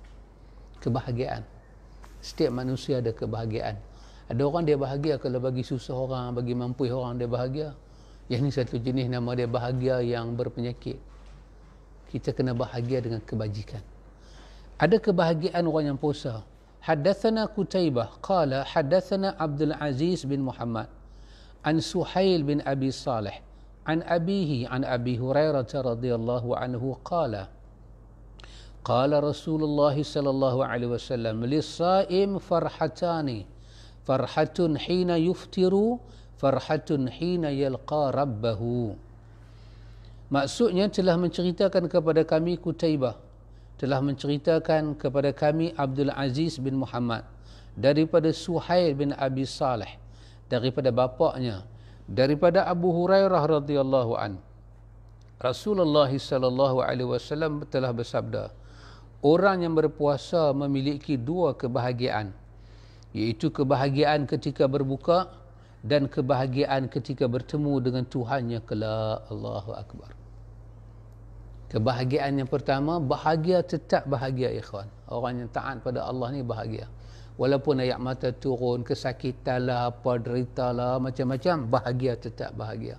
Kebahagiaan. Setiap manusia ada kebahagiaan. Ada orang dia bahagia kalau bagi susah orang, bagi mampu orang dia bahagia. Yang ni satu jenis nama dia bahagia yang berpenyakit. Kita kena bahagia dengan kebajikan. Ada kebahagiaan orang yang puasa. Haddatsana Qutaibah qala haddatsana Abdul Aziz bin Muhammad an Suhail bin Abi Salih an abihi an Abi Hurairah radhiyallahu anhu qala qala Rasulullah sallallahu alaihi wasallam lis-shaim farhatani farhatun hina yuftiru farhatun hina yalqa rabbahu. Maksudnya telah menceritakan kepada kami Qutaibah, telah menceritakan kepada kami Abdul Aziz bin Muhammad daripada Suhail bin Abi Salih, daripada bapaknya, daripada Abu Hurairah radhiyallahu an. Rasulullah sallallahu alaihi wasallam telah bersabda, orang yang berpuasa memiliki 2 kebahagiaan, iaitu kebahagiaan ketika berbuka dan kebahagiaan ketika bertemu dengan Tuhannya kelak. Allahu Akbar. Kebahagiaan yang pertama, bahagia, tetap bahagia ikhwan. Orang yang taat pada Allah ni bahagia. Walaupun ayat mata turun, kesakitan lah, apa derita lah, macam-macam, bahagia, tetap bahagia.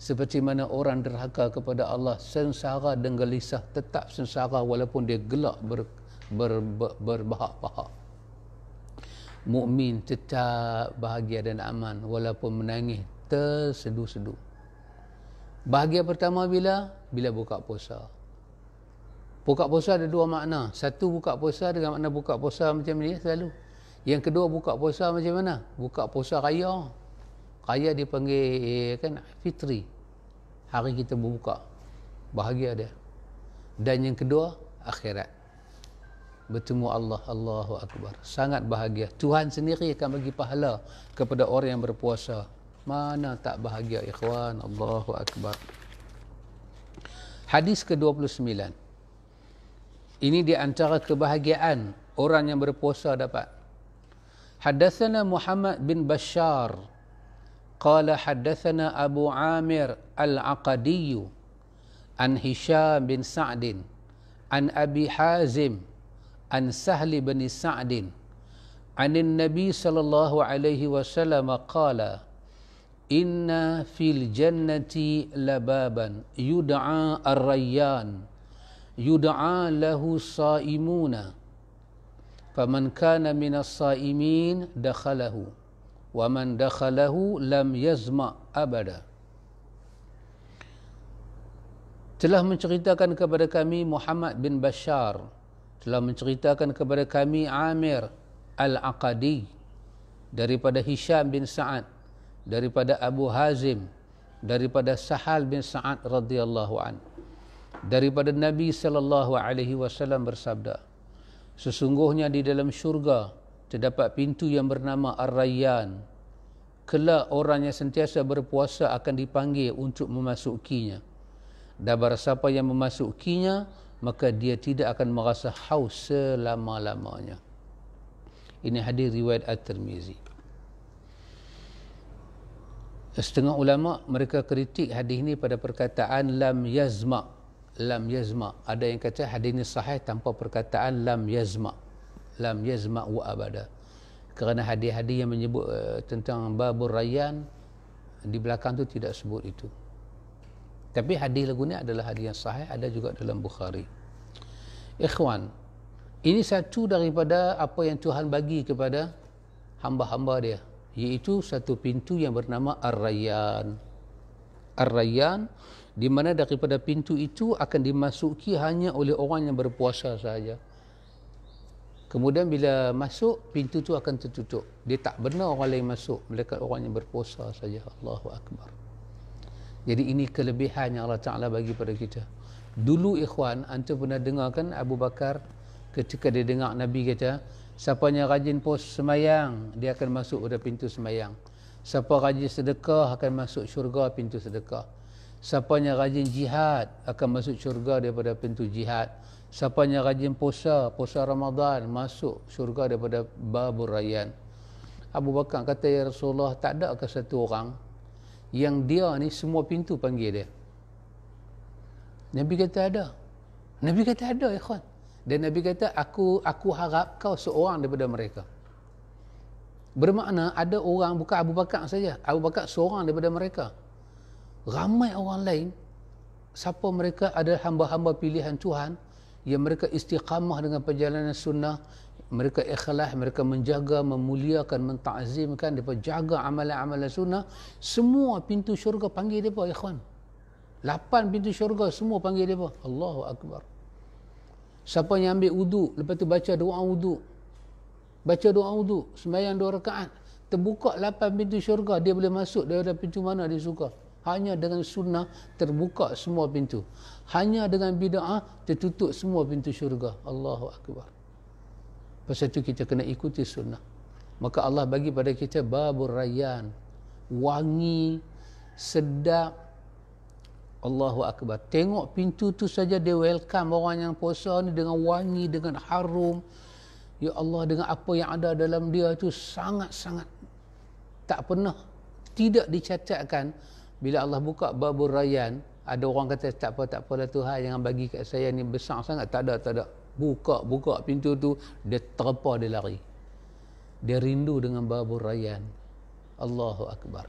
Seperti mana orang derhaka kepada Allah, sengsara dan gelisah, tetap sengsara walaupun dia gelak berbahak-bahak. Mukmin tetap bahagia dan aman walaupun menangis tersedu-sedu. Bahagia pertama bila buka puasa. Buka puasa ada dua makna. Satu, buka puasa dengan makna buka puasa macam ni selalu. Yang kedua, buka puasa macam mana? Buka puasa raya. Raya dipanggil kan fitri. Hari kita berbuka. Bahagia dia. Dan yang kedua, akhirat. Bertemu Allah. Allahu Akbar. Sangat bahagia. Tuhan sendiri akan bagi pahala kepada orang yang berpuasa. Mana tak bahagia, ikhwan. Allahu Akbar. Hadis ke-29. Ini di antara kebahagiaan orang yang berpuasa dapat. Haddatsana Muhammad bin Bashar qala haddatsana Abu Amir Al-Aqadi an Hisham bin Sa'd an Abi Hazim an Sahl bin Sa'd an Nabi sallallahu alaihi wasallam qala inna fil jannati lababan yud'a ar-rayyan yud'a lahu saimuna faman kana minas saimin dakhalahu wa man dakhalahu lam yazma abada. Telah menceritakan kepada kami Muhammad bin Bashar, telah menceritakan kepada kami Amir Al-Aqadi daripada Hisham bin Sa'ad, daripada Abu Hazim, daripada Sahal bin Sa'ad radhiyallahu an, daripada Nabi sallallahu alaihi wasallam bersabda, sesungguhnya di dalam syurga terdapat pintu yang bernama Ar-Rayyan. Kelak orang yang sentiasa berpuasa akan dipanggil untuk memasukinya. Dan barang siapa yang memasukinya, maka dia tidak akan merasa haus selama-lamanya. Ini hadis riwayat At-Tirmizi. Setengah ulama mereka kritik hadis ini pada perkataan lam yazma. Lam yazma. Ada yang kata hadis ini sahih tanpa perkataan lam yazma. Lam yazma wa abada. Kerana hadis-hadis yang menyebut tentang babur rayyan di belakang tu tidak sebut itu. Tapi hadis lagu ni adalah hadis yang sahih, ada juga dalam Bukhari. Ikhwan, ini satu daripada apa yang Tuhan bagi kepada hamba-hamba dia, iaitu satu pintu yang bernama Ar-Rayyan. Ar-Rayyan, di mana daripada pintu itu akan dimasuki hanya oleh orang yang berpuasa sahaja. Kemudian bila masuk, pintu itu akan tertutup. Dia tak benar orang lain masuk, melainkan orang yang berpuasa saja. Allahu Akbar. Jadi ini kelebihan yang Allah Ta'ala bagi pada kita. Dulu ikhwan, antum pernah dengar kan Abu Bakar ketika dia dengar Nabi kata, siapa yang rajin semayang, dia akan masuk pada pintu semayang. Siapa rajin sedekah akan masuk syurga pintu sedekah. Siapa yang rajin jihad akan masuk syurga daripada pintu jihad. Siapa yang rajin puasa Ramadan masuk syurga daripada babur rayyan. Abu Bakar kata, ya Rasulullah, tak ada ke satu orang yang dia ni semua pintu panggil dia? Nabi kata ada. Nabi kata ada, ikhwan. Dan Nabi kata, aku harap kau seorang daripada mereka. Bermakna ada orang, bukan Abu Bakar saja, Abu Bakar seorang daripada mereka. Ramai orang lain, siapa mereka adalah hamba-hamba pilihan Tuhan yang mereka istiqamah dengan perjalanan sunnah, mereka ikhlas, mereka menjaga, memuliakan, mentazimkan, mereka jaga amalan-amalan sunnah. Semua pintu syurga panggil mereka, ikhwan. 8 pintu syurga semua panggil mereka. Allahu Akbar. Siapa yang ambil wuduk, lepas tu baca doa wuduk, sembahyang 2 rakaat, terbuka 8 pintu syurga, dia boleh masuk daripada pintu mana dia suka. Hanya dengan sunnah terbuka semua pintu. Hanya dengan bid'ah tertutup semua pintu syurga. Allahu Akbar. Pasal itu kita kena ikuti sunnah. Maka Allah bagi pada kita babur rayyan, wangi, sedap. Allahu Akbar. Tengok pintu tu saja dia welcome orang yang puasa ni dengan wangi, dengan harum. Ya Allah, dengan apa yang ada dalam dia tu sangat-sangat tak pernah tidak dicatatkan. Bila Allah buka babur rayyan, ada orang kata tak apalah Tuhan, jangan bagi kat saya ni besar sangat. Tak ada. Buka pintu tu, dia terpa, dia lari. Dia rindu dengan babur rayyan. Allahu Akbar.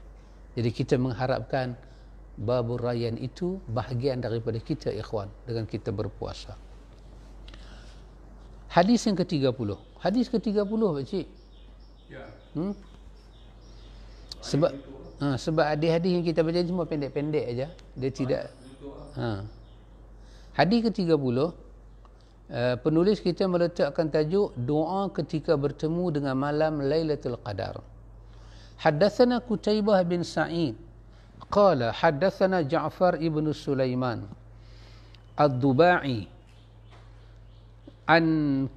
Jadi kita mengharapkan babur rayyan itu bahagian daripada kita, ikhwan, dengan kita berpuasa. Hadis yang ke-30. Hadis ke-30, pakcik. Ya. Sebab hadis-hadis yang kita baca semua pendek-pendek aja. Dia tidak. Hadis ke-30. Penulis kita meletakkan tajuk doa ketika bertemu dengan malam Lailatul Qadar. Haddatsana Qutaibah bin Sa'id qala haddatsana Ja'far ibn Sulaiman ad-Dubai an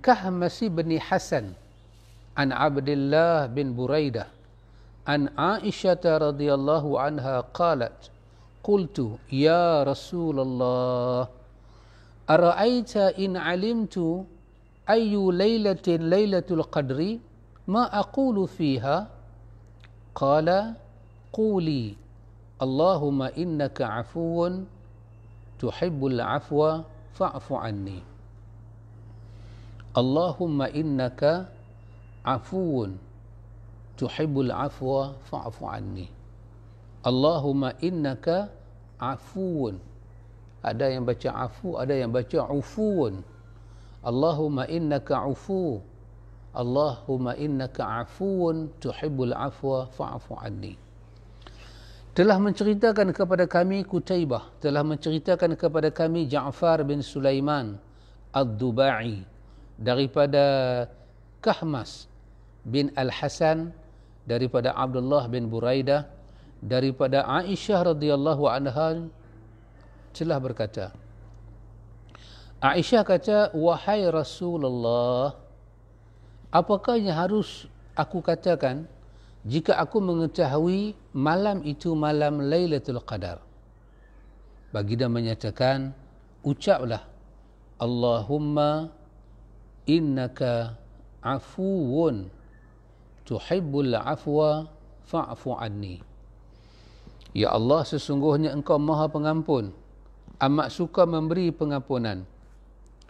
Kahmas bin Hasan an Abdullah bin Buraidah an Aisyah radhiyallahu anha qalat qultu ya Rasulullah ara'aita in alimtu ayyu lailatin lailatul qadri ma aqulu fiha qala quli Allahumma innaka afuwun tuhibbul afwa fa'fu anni Allahumma innaka afuwun tuhibbul afwa fa'fu anni Allahumma innaka afuwun. Ada yang baca afu, ada yang baca ufuun. Allahumma innaka ufu. Allahumma innaka afuun tuhibbul afwa fa'fu anni. Telah menceritakan kepada kami Qutaibah, telah menceritakan kepada kami Ja'far bin Sulaiman ad-Dubai daripada Kahmas bin Al-Hasan, daripada Abdullah bin Buraidah, daripada Aisyah radhiyallahu anha telah berkata, Aisyah kata, wahai Rasulullah, apakah yang harus aku katakan jika aku mengetahui malam itu malam Lailatul Qadar? Baginda menyatakan, ucaplah Allahumma innaka afuwun tuhibbul afwa fa'fu anni. Ya Allah, sesungguhnya engkau maha pengampun, amat suka memberi pengampunan,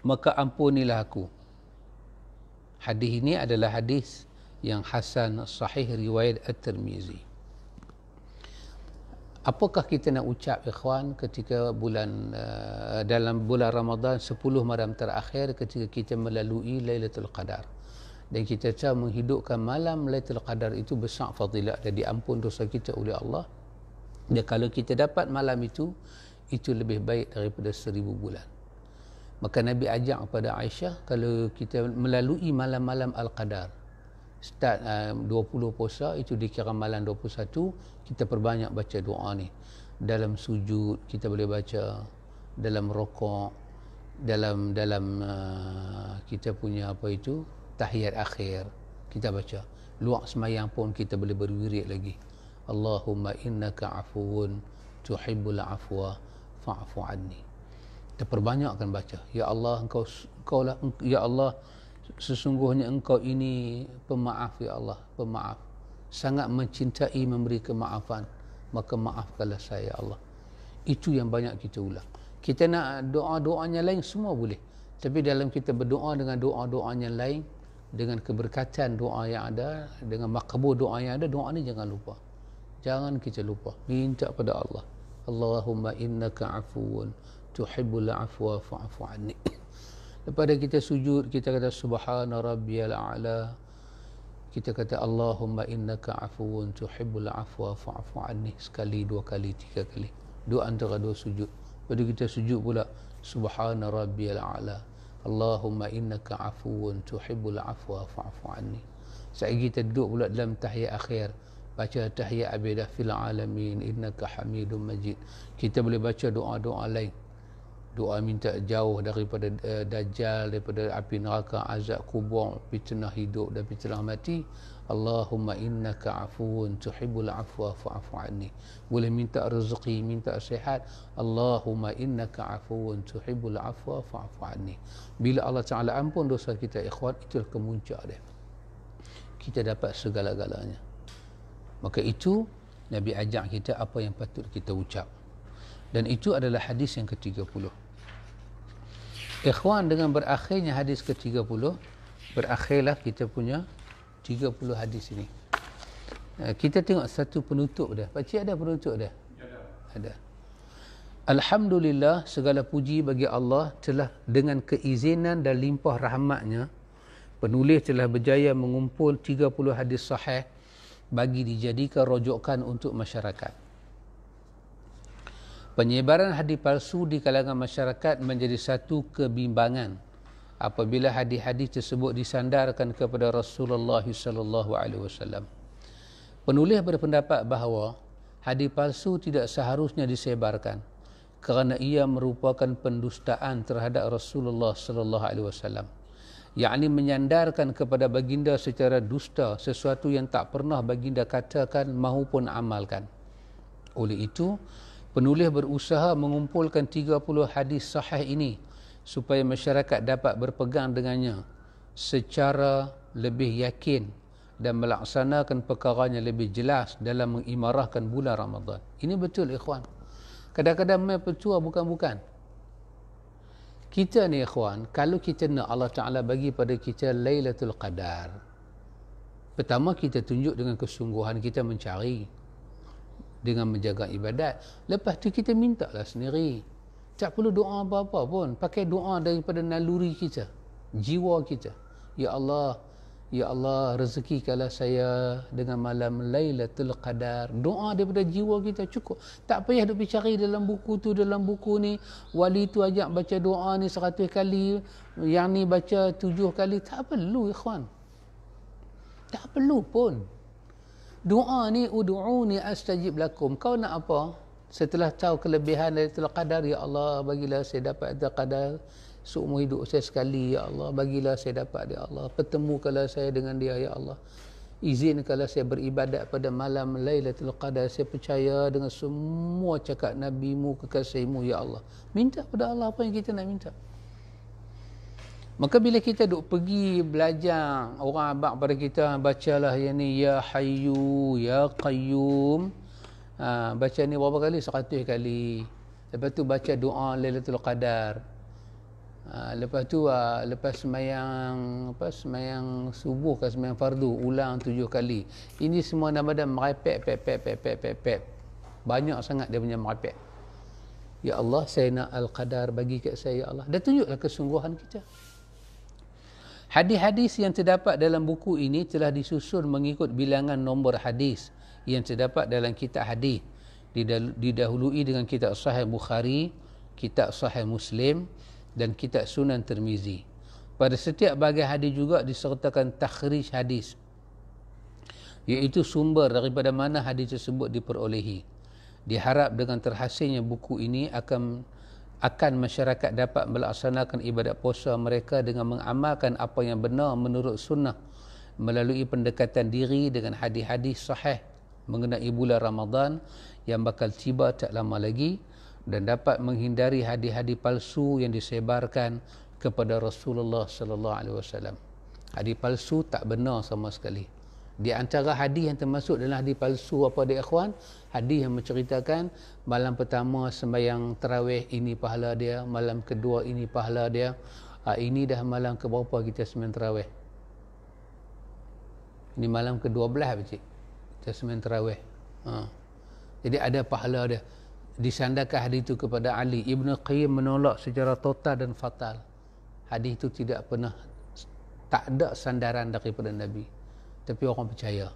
maka ampunilah aku. Hadis ini adalah hadis yang hasan sahih riwayat At-Tirmizi. Apakah kita nak ucap ikhwan ketika dalam bulan Ramadan 10 malam terakhir ketika kita melalui Lailatul Qadar, dan kita tahu menghidupkan malam Lailatul Qadar itu besar fadilat dan diampun dosa kita oleh Allah. Dan kalau kita dapat malam itu lebih baik daripada 1000 bulan. Maka Nabi ajak kepada Aisyah, kalau kita melalui malam-malam Al-Qadar, start 20 puasa, itu dikira malam 21, kita perbanyak baca doa ni. Dalam sujud kita boleh baca, dalam rokok, dalam kita punya tahiyat akhir kita baca. Luar semayang pun kita boleh berwirid lagi. Allahumma innaka afuwun tuhibbul afwa fa'fu anni. Kita perbanyakkan baca. Ya Allah, engkau lah, ya Allah, sesungguhnya engkau ini pemaaf, ya Allah, pemaaf, sangat mencintai memberi kemaafan, maka maafkanlah saya, ya Allah. Itu yang banyak kita ulang. Kita nak doa-doanya lain semua boleh, tapi dalam kita berdoa dengan doa-doanya lain, dengan keberkatan doa yang ada, dengan makbul doa yang ada, doa ni jangan lupa. Jangan kita lupa minta pada Allah. Allahumma innaka afuwun tuhibbul afwa fa'fu anni. Lepas kita sujud, kita kata subhana rabbiyal a'la, kita kata Allahumma innaka afuwun tuhibbul afwa fa'fu anni, sekali, dua kali, tiga kali. Doa antara dua sujud. Lepas kita sujud pula subhana rabbiyal a'la, Allahumma innaka afuwun tuhibbul afwa fa'fu anni. Saat kita duduk pula dalam tahiyat akhir, baca tahiyat abidah fil alamin innaka hamidum majid, kita boleh baca doa-doa lain. Doa minta jauh daripada dajjal, daripada api neraka, azab kubur, fitnah hidup dan fitnah mati. Allahumma innaka afuwun tuhibbul afwa fa'fu anni. Boleh minta rezeki, minta sihat. Allahumma innaka afuwun tuhibbul afwa fa'fu anni. Bila Allah Ta'ala ampun dosa kita, ikhwan, itulah kemuncak dia. Kita dapat segala-galanya. Maka itu Nabi ajak kita apa yang patut kita ucap. Dan itu adalah hadis yang ke-30. Ikhwan, dengan berakhirnya hadis ke-30, berakhirlah kita punya 30 hadis ini. Kita tengok satu penutup dia. Pakcik ada penutup dia? Ada. Alhamdulillah, segala puji bagi Allah, telah dengan keizinan dan limpah rahmatnya, penulis telah berjaya mengumpul 30 hadis sahih bagi dijadikan rujukan untuk masyarakat. Penyebaran hadis palsu di kalangan masyarakat menjadi satu kebimbangan apabila hadis-hadis tersebut disandarkan kepada Rasulullah sallallahu alaihi wasallam. Penulis berpendapat bahawa hadis palsu tidak seharusnya disebarkan kerana ia merupakan pendustaan terhadap Rasulullah sallallahu alaihi wasallam, yakni menyandarkan kepada baginda secara dusta sesuatu yang tak pernah baginda katakan maupun amalkan. Oleh itu, penulis berusaha mengumpulkan 30 hadis sahih ini supaya masyarakat dapat berpegang dengannya secara lebih yakin dan melaksanakan perkaranya lebih jelas dalam mengimarahkan bulan Ramadan. Ini betul ikhwan. Kadang-kadang main petua bukan-bukan. Kita ni ikhwan, kalau kita nak Allah Ta'ala bagi pada kita Lailatul Qadar, pertama kita tunjuk dengan kesungguhan kita mencari, dengan menjaga ibadat. Lepas tu kita minta lah sendiri. Tak perlu doa apa-apa pun. Pakai doa daripada naluri kita, jiwa kita. Ya Allah, rezekikanlah saya dengan malam Lailatul Qadar. Doa daripada jiwa kita cukup. Tak payah duk cari dalam buku tu, dalam buku ni. Wali tu ajak baca doa ni 100 kali, yang ni baca 7 kali. Tak perlu ikhwan. Tak perlu pun. Doa ni ud'uni astajib lakum. Kau nak apa? Setelah tahu kelebihan Lailatul Qadar, ya Allah bagilah saya dapat Lailatul Qadar seumur hidup saya sekali, ya Allah bagilah saya dapat, ya Allah pertemukanlah saya dengan dia, ya Allah izinkanlah saya beribadat pada malam Lailatul Qadar. Saya percaya dengan semua cakap Nabi-Mu, kekasih-Mu, ya Allah. Minta pada Allah apa yang kita nak minta. Maka bila kita duk pergi belajar, orang abang pada kita bacalah yang ni, ya Hayyu ya Qayyum, baca ni berapa kali? 100 kali. Lepas tu baca doa Lailatul Qadar. Lepas tu lepas semayang subuh ke semayang fardu ulang 7 kali. Ini semua nama dia merepek pep. Banyak sangat dia punya merepek. Ya Allah, saya nak Al-Qadar, bagi kat saya, ya Allah. Dah tunjuklah kesungguhan kita. Hadis-hadis yang terdapat dalam buku ini telah disusun mengikut bilangan nombor hadis yang terdapat dalam kitab hadis, didahului dengan kitab Sahih Bukhari, kitab Sahih Muslim dan kitab Sunan Tirmizi. Pada setiap bahagian hadis juga disertakan takhrij hadis, iaitu sumber daripada mana hadis tersebut diperolehi. Diharap dengan terhasilnya buku ini akan masyarakat dapat melaksanakan ibadat puasa mereka dengan mengamalkan apa yang benar menurut sunnah melalui pendekatan diri dengan hadis-hadis sahih mengenai bulan Ramadan yang bakal tiba tak lama lagi, dan dapat menghindari hadis-hadis palsu yang disebarkan kepada Rasulullah sallallahu alaihi wasallam. Hadis palsu tak benar sama sekali. Di antara hadis yang termasuk dalam hadis palsu apa dia ikhwan? Hadis yang menceritakan malam pertama sembahyang tarawih ini pahala dia, malam kedua ini pahala dia. Ini dah malam ke berapa kita sembahyang tarawih? Ini malam ke-12 pakcik. Kita sembahyang tarawih. Jadi ada pahala dia. Disandarkan hadis itu kepada Ali. Ibn Qayyim menolak secara total dan fatal. Hadis itu tidak pernah, tak ada sandaran daripada Nabi. Tapi orang percaya.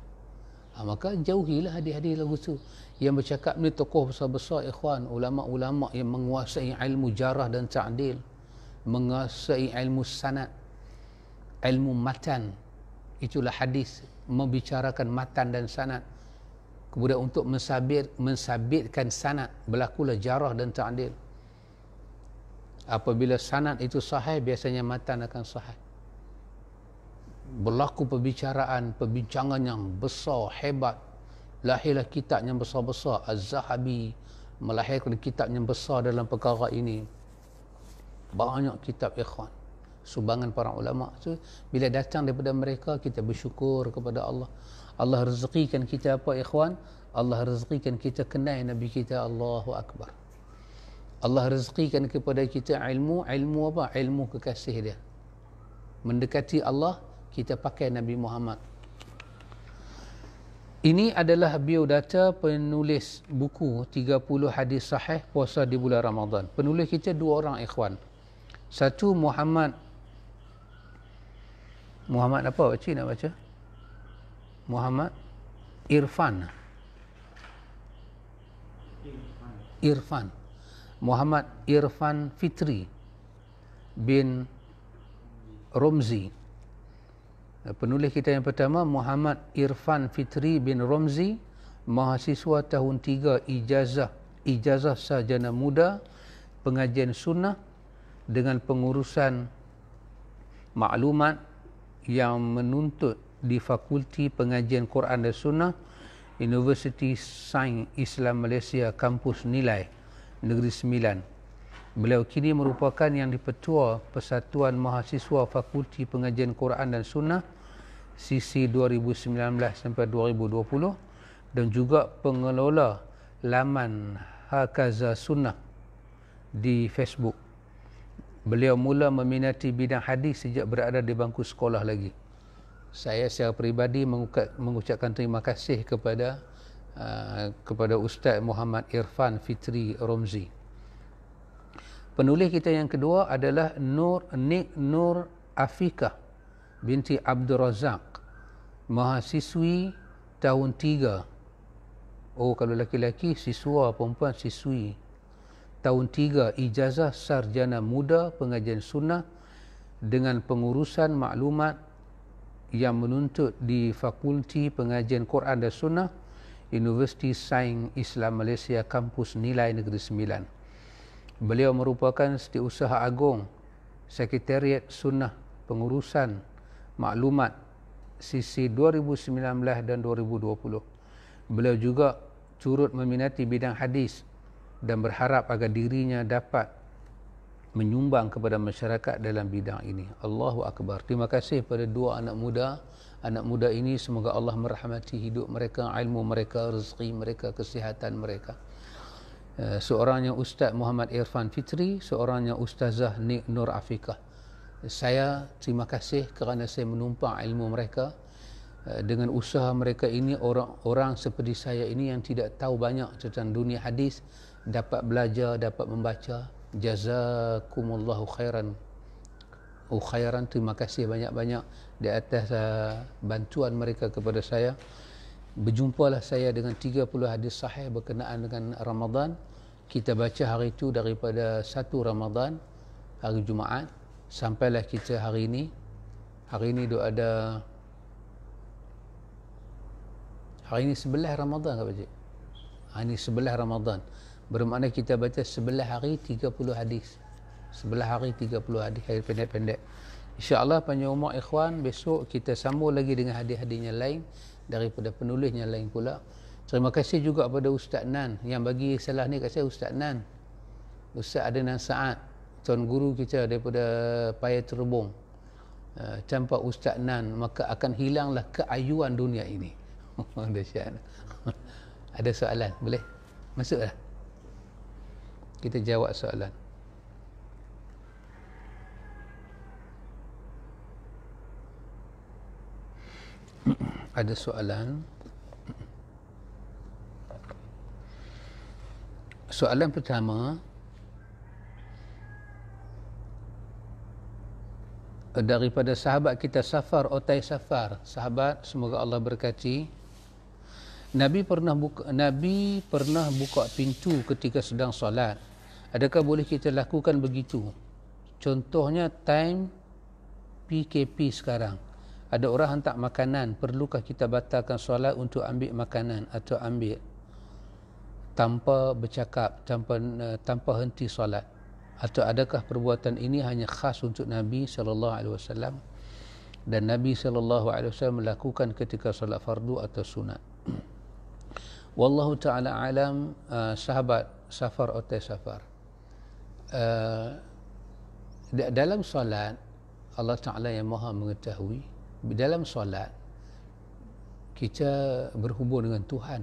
Maka jauhilah hadis-hadis lagu tu yang bercakap ni tokoh besar-besar ikhwan, ulama-ulama yang menguasai ilmu jarah dan ta'dil, menguasai ilmu sanad, ilmu matan. Itulah hadis, membicarakan matan dan sanad. Kemudian untuk mensabitkan sanad, berlakulah jarah dan ta'dil. Apabila sanad itu sahih, biasanya matan akan sahih. Berlaku perbincangan yang besar, hebat. Lahirlah kitab yang besar-besar. Az-Zahabi melahirkan kitab yang besar dalam perkara ini. Banyak kitab ikhwan, sumbangan para ulama. So, bila datang daripada mereka, kita bersyukur kepada Allah. Allah rezekikan kita apa ikhwan? Allah rezekikan kita kenal Nabi kita. Allahu Akbar. Allah rezekikan kepada kita ilmu apa? Ilmu kekasih dia. Mendekati Allah, kita pakai Nabi Muhammad. Ini adalah biodata penulis buku 30 hadis sahih puasa di bulan Ramadan. Penulis kita 2 orang ikhwan. Satu Muhammad apa pakcik nak baca? Muhammad Irfan. Muhammad Irfan Fitri bin Romzi. Penulis kita yang pertama Muhammad Irfan Fitri bin Romzi, mahasiswa tahun 3 ijazah sarjana muda pengajian sunnah dengan pengurusan maklumat yang menuntut di Fakulti Pengajian Quran dan Sunnah Universiti Sains Islam Malaysia Kampus Nilai Negeri Sembilan. Beliau kini merupakan yang di-Ketua Persatuan Mahasiswa Fakulti Pengajian Quran dan Sunnah sisi 2019 sampai 2020 dan juga pengelola laman Hakaza Sunnah di Facebook. Beliau mula meminati bidang hadis sejak berada di bangku sekolah lagi. Saya secara peribadi mengucapkan terima kasih kepada Ustaz Muhammad Irfan Fitri Romzi. Penulis kita yang kedua adalah Nur Afikah binti Abdul Razak, mahasiswi tahun 3. Oh, kalau laki-laki siswa, perempuan siswi. Tahun 3 ijazah sarjana muda pengajian sunnah dengan pengurusan maklumat yang menuntut di Fakulti Pengajian Quran dan Sunnah Universiti Sains Islam Malaysia Kampus Nilai Negeri Sembilan. Beliau merupakan Setiausaha Agung Sekretariat Sunnah Pengurusan Maklumat sisi 2019 dan 2020. Beliau juga turut meminati bidang hadis dan berharap agar dirinya dapat menyumbang kepada masyarakat dalam bidang ini. Allahu Akbar. Terima kasih pada dua anak muda ini. Semoga Allah merahmati hidup mereka, ilmu mereka, rezeki mereka, kesihatan mereka. Seorangnya Ustaz Muhammad Irfan Fitri, seorangnya Ustazah Nur Afikah. Saya terima kasih kerana saya menumpang ilmu mereka. Dengan usaha mereka ini, orang seperti saya ini yang tidak tahu banyak tentang dunia hadis dapat belajar, dapat membaca. Jazakumullahu khairan. Khairan, terima kasih banyak-banyak di atas bantuan mereka kepada saya. Berjumpalah saya dengan 30 hadis sahih berkenaan dengan Ramadan. Kita baca hari itu daripada 1 Ramadan, hari Jumaat, sampailah kita hari ini. Hari ini ada hari ini 11 Ramadan ke Pakcik? Hari ini 11 Ramadan. Bermakna kita baca 11 hari 30 hadis. 11 hari 30 hadis, hari pendek-pendek. InsyaAllah panjang umur ikhwan, besok kita sambung lagi dengan hadis-hadisnya lain daripada penulisnya lain pula. Terima kasih juga kepada Ustaz Nan yang bagi salah ni kat saya. Ustaz Nan, Ustaz Adnan Saad, tuan guru kita daripada Paya Terbong. Tanpa Ustaz Nan maka akan hilanglah keayuan dunia ini. Dahsyat. Ada soalan? Boleh? Masuklah. Kita jawab soalan. Ada soalan? Soalan pertama daripada sahabat kita Safar Otai Safar. Sahabat, semoga Allah berkati. Nabi pernah buka pintu ketika sedang solat. Adakah boleh kita lakukan begitu? Contohnya time PKP sekarang. Ada orang hantar makanan, perlukah kita batalkan solat untuk ambil makanan atau ambil tanpa bercakap, tanpa henti solat? Atau adakah perbuatan ini hanya khas untuk Nabi SAW dan Nabi SAW melakukan ketika solat fardu atau sunat? Wallahu ta'ala alam. Sahabat Safar Otai Safar, dalam solat Allah Ta'ala yang maha mengetahui. Dalam solat kita berhubung dengan Tuhan,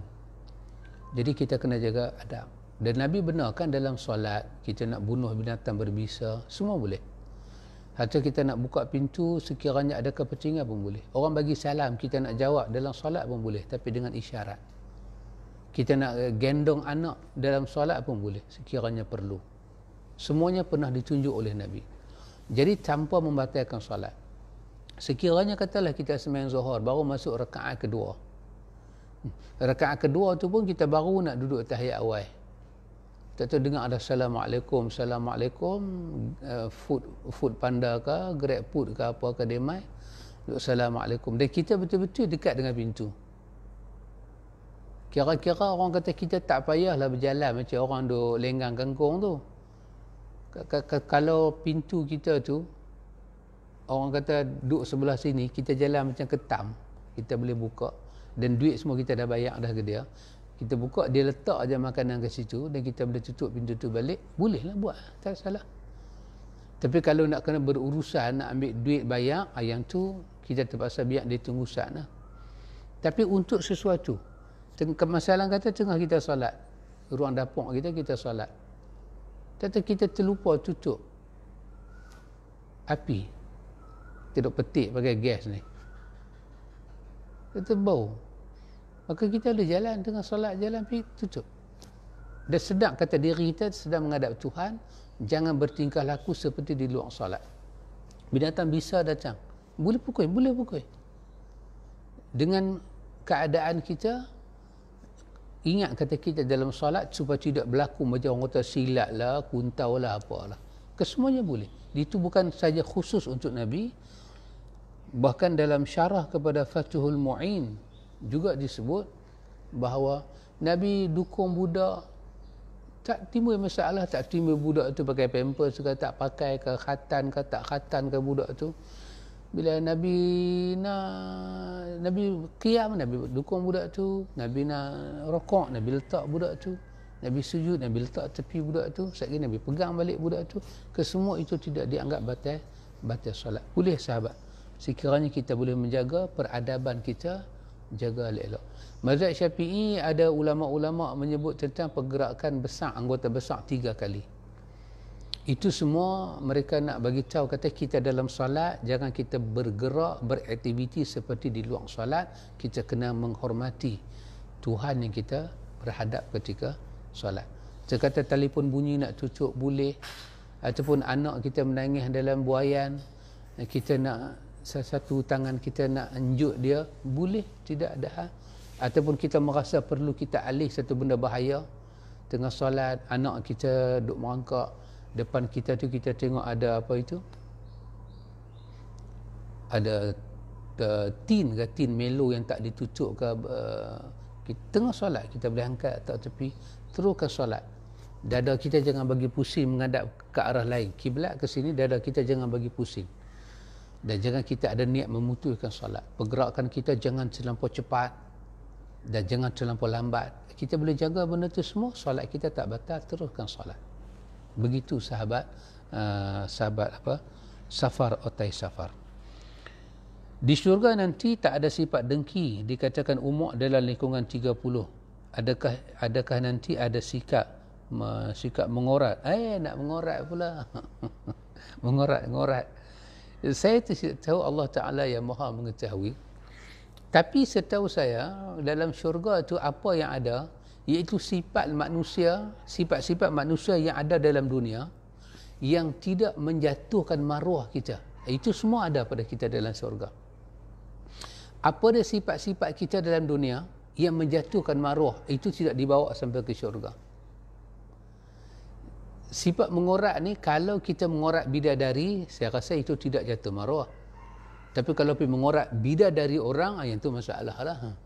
jadi kita kena jaga adab. Dan Nabi benarkan dalam solat kita nak bunuh binatang berbisa, semua boleh. Hatta kita nak buka pintu sekiranya ada kepentingan pun boleh. Orang bagi salam kita nak jawab dalam solat pun boleh, tapi dengan isyarat. Kita nak gendong anak dalam solat pun boleh sekiranya perlu. Semuanya pernah ditunjuk oleh Nabi. Jadi tanpa membatalkan solat. Sekiranya katalah kita sembahyang Zuhur baru masuk rakaat kedua. Rakaat kedua tu pun kita baru nak duduk tahiyat awal. Tak tahu dengar ada Assalamualaikum, Assalamualaikum, food panda ke, Grab food ke apa ke Demai, Assalamualaikum. Dan kita betul-betul dekat dengan pintu. Kira-kira orang kata kita tak payahlah berjalan macam orang duk lenggang kangkung tu. Kalau pintu kita tu, orang kata duduk sebelah sini, kita jalan macam ketam, kita boleh buka. Dan duit semua kita dah bayar dah ke dia. Kita buka, dia letak aja makanan ke situ dan kita boleh tutup pintu tu balik. Bolehlah buat, tak salah. Tapi kalau nak kena berurusan, nak ambil duit bayar, yang tu kita terpaksa biar dia tunggu sana. Tapi untuk sesuatu, masalah kata tengah kita solat, ruang dapur kita solat, tapi kita terlupa tutup api, tidak petik pakai gas ni, kita bau. Maka kita boleh jalan tengah solat, jalan pergi tutup. Dan sedang kata diri kita sedang menghadap Tuhan, jangan bertingkah laku seperti di luar solat. Binatang bisa datang, boleh pukul. Dengan keadaan kita, ingat kata kita dalam solat supaya tidak berlaku macam orang kata silat lah, kuntau lah, apalah. Kesemuanya boleh. Itu bukan saja khusus untuk Nabi, bahkan dalam syarah kepada Fathul Mu'in juga disebut bahawa Nabi dukung budak, tak timbul masalah, tak timbul budak tu pakai pampers ke, tak pakai ke, khatan ke, tak khatan ke budak tu. Bila Nabi qiyam, Nabi dukung budak tu. Nabi nak rokok, Nabi letak budak tu. Nabi sujud, Nabi letak tepi budak tu. Sekali Nabi pegang balik budak tu. Kesemua itu tidak dianggap batal solat. Boleh sahabat, sekiranya kita boleh menjaga peradaban kita, jaga elok-elok. Mazhab Syafi'i ada ulama-ulama menyebut tentang pergerakan besar, anggota besar 3 kali. Itu semua mereka nak bagi tahu kata kita dalam solat jangan kita bergerak, beraktiviti seperti di luar solat. Kita kena menghormati Tuhan yang kita berhadap ketika solat. Sekata telefon bunyi nak tutup boleh, ataupun anak kita menangis dalam buaian, kita nak satu tangan kita nak enjuk dia, boleh, tidak ada hal. Ataupun kita merasa perlu kita alih satu benda bahaya tengah solat, anak kita duk merangkak depan kita tu, kita tengok ada apa itu, ada tin melo yang tak ditutup ke, tengah solat kita boleh angkat tak tepi, teruskan solat. Dada kita jangan bagi pusing menghadap ke arah lain, kiblat ke sini, dada kita jangan bagi pusing. Dan jangan kita ada niat memutuskan solat. Pergerakan kita jangan terlampau cepat dan jangan terlampau lambat. Kita boleh jaga benda tu semua, solat kita tak batal, teruskan solat. Begitu sahabat, safar otai safar. Di syurga nanti tak ada sifat dengki, dikatakan umur dalam lingkungan 30. Adakah nanti ada sikap mengorat? Nak mengorat pula. mengorat. Saya tidak tahu, Allah Ta'ala yang maha mengetahui. Tapi setahu saya dalam syurga itu apa yang ada, iaitu sifat manusia yang ada dalam dunia yang tidak menjatuhkan maruah kita. Itu semua ada pada kita dalam syurga. Apa dia sifat-sifat kita dalam dunia yang menjatuhkan maruah, itu tidak dibawa sampai ke syurga. Sifat mengorak ni, kalau kita mengorak bidadari, saya rasa itu tidak jatuh maruah. Tapi kalau pergi mengorak bidadari orang, yang tu masalah lah.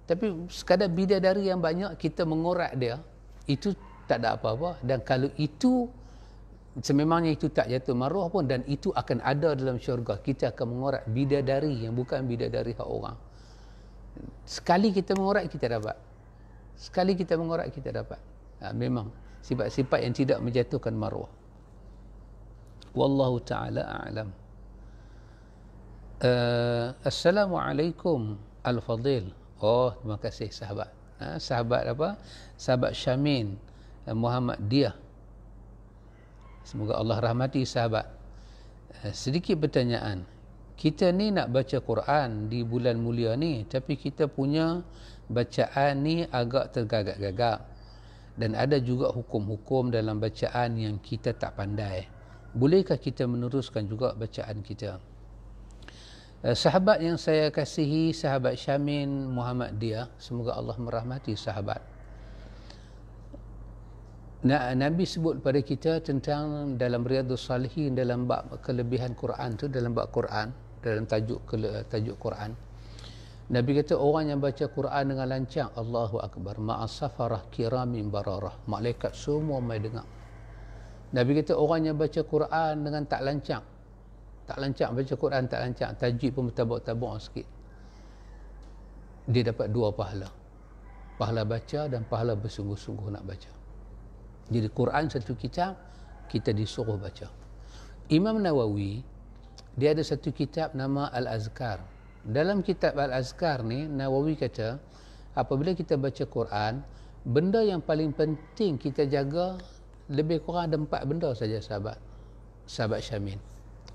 Tapi sekadar bidadari yang banyak, kita mengorak dia, itu tak ada apa-apa. Dan kalau itu, sememangnya itu tak jatuh maruah pun, dan itu akan ada dalam syurga. Kita akan mengorak bidadari yang bukan bidadari hak orang. Sekali kita mengorak, kita dapat. Memang sifat-sifat yang tidak menjatuhkan maruah. Wallahu ta'ala a'lam. Assalamualaikum Al-Fadil. Oh, terima kasih sahabat. Sahabat apa? Sahabat Syamin Muhammad Diah. Semoga Allah rahmati sahabat. Sedikit pertanyaan. Kita ni nak baca Quran di bulan mulia ni, tapi kita punya bacaan ni agak tergagap-gagap. Dan ada juga hukum-hukum dalam bacaan yang kita tak pandai. Bolehkah kita meneruskan juga bacaan kita? Sahabat yang saya kasihi, sahabat Syamin Muhammad Diah, semoga Allah merahmati sahabat. Nabi sebut pada kita tentang dalam Riyadhus Salihin, dalam bab kelebihan Quran tu, dalam bab Quran, dalam tajuk Quran. Nabi kata orang yang baca Quran dengan lancar, Allahu Akbar, ma'as safarah kiramin bararah, malaikat semua mai dengar. Nabi kata orang yang baca Quran dengan tak lancar baca Quran, tak lancar, tajwid pun bertabak-tabak sikit, dia dapat 2 pahala. Pahala baca dan pahala bersungguh-sungguh nak baca. Jadi Quran satu kitab, kita disuruh baca. Imam Nawawi, dia ada satu kitab nama Al-Azkar. Dalam kitab Al-Azkar ni, Nawawi kata, apabila kita baca Quran, benda yang paling penting kita jaga, lebih kurang ada 4 benda saja sahabat Syamin.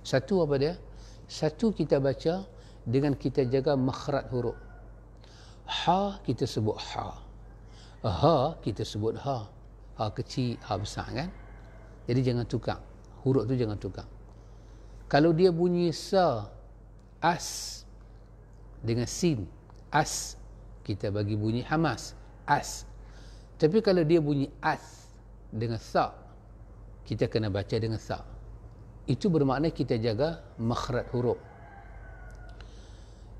Satu apa dia? Satu, kita baca dengan kita jaga makhraj huruf. Ha kita sebut ha. Ha kita sebut ha. Ha kecil, ha besar kan? Jadi jangan tukar. Huruf tu jangan tukar. Kalau dia bunyi sa, as, dengan sin, as, kita bagi bunyi hamas, as. Tapi kalau dia bunyi as dengan sa, kita kena baca dengan sa. Itu bermakna kita jaga makhraj huruf.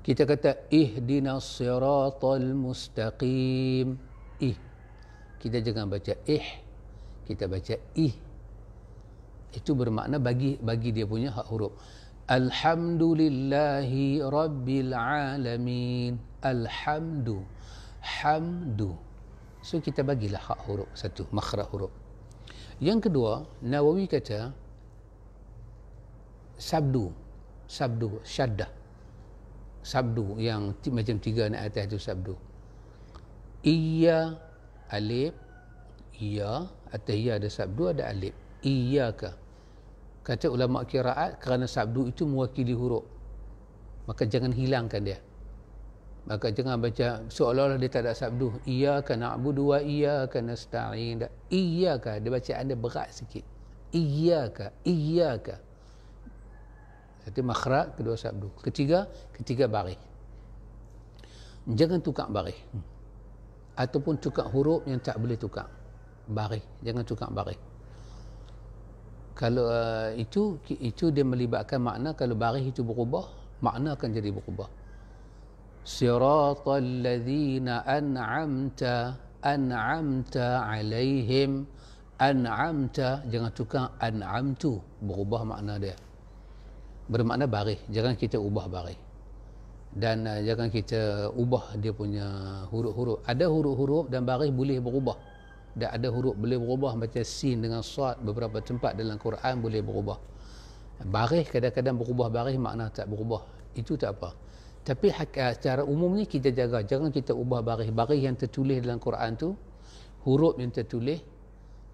Kita kata ihdinas siratal mustaqim. Kita jangan baca kita baca Itu bermakna bagi dia punya hak huruf. Alhamdulillahi rabbil alamin. Hamdu. So kita bagilah hak huruf satu, makhraj huruf. Yang kedua, Nawawi kata sabdu, syaddah. Sabdu yang macam 3 naik atas tu sabdu. Iya, alif, iya, atas iya ada sabdu, ada alif. Iyaka. Kata ulama qiraat, kerana sabdu itu mewakili huruf, maka jangan hilangkan dia. Maka jangan baca seolah-olah dia tak ada sabdu. Iyyaka na'budu wa iyyaka nasta'in. Iyyaka, dia bacaan dia berat sikit. Iyyaka. Satu makhraj, kedua sabdu. Ketiga baris. Jangan tukar baris. Ataupun tukar huruf yang tak boleh tukar. Baris, jangan tukar baris. Kalau itu dia melibatkan makna. Kalau baris itu berubah, makna akan jadi berubah. Siratal ladzina an'amta alaihim. An'amta, jangan tukar an'amtu, berubah makna dia. Bermakna baris, jangan kita ubah baris. Dan jangan kita ubah dia punya huruf-huruf. Ada huruf-huruf dan baris boleh berubah. Dan ada huruf boleh berubah, macam sin dengan sad, beberapa tempat dalam Quran boleh berubah. Baris kadang-kadang berubah baris, makna tak berubah. Itu tak apa. Tapi secara umum ni kita jaga, jangan kita ubah baris. Baris yang tertulis dalam Quran tu, huruf yang tertulis,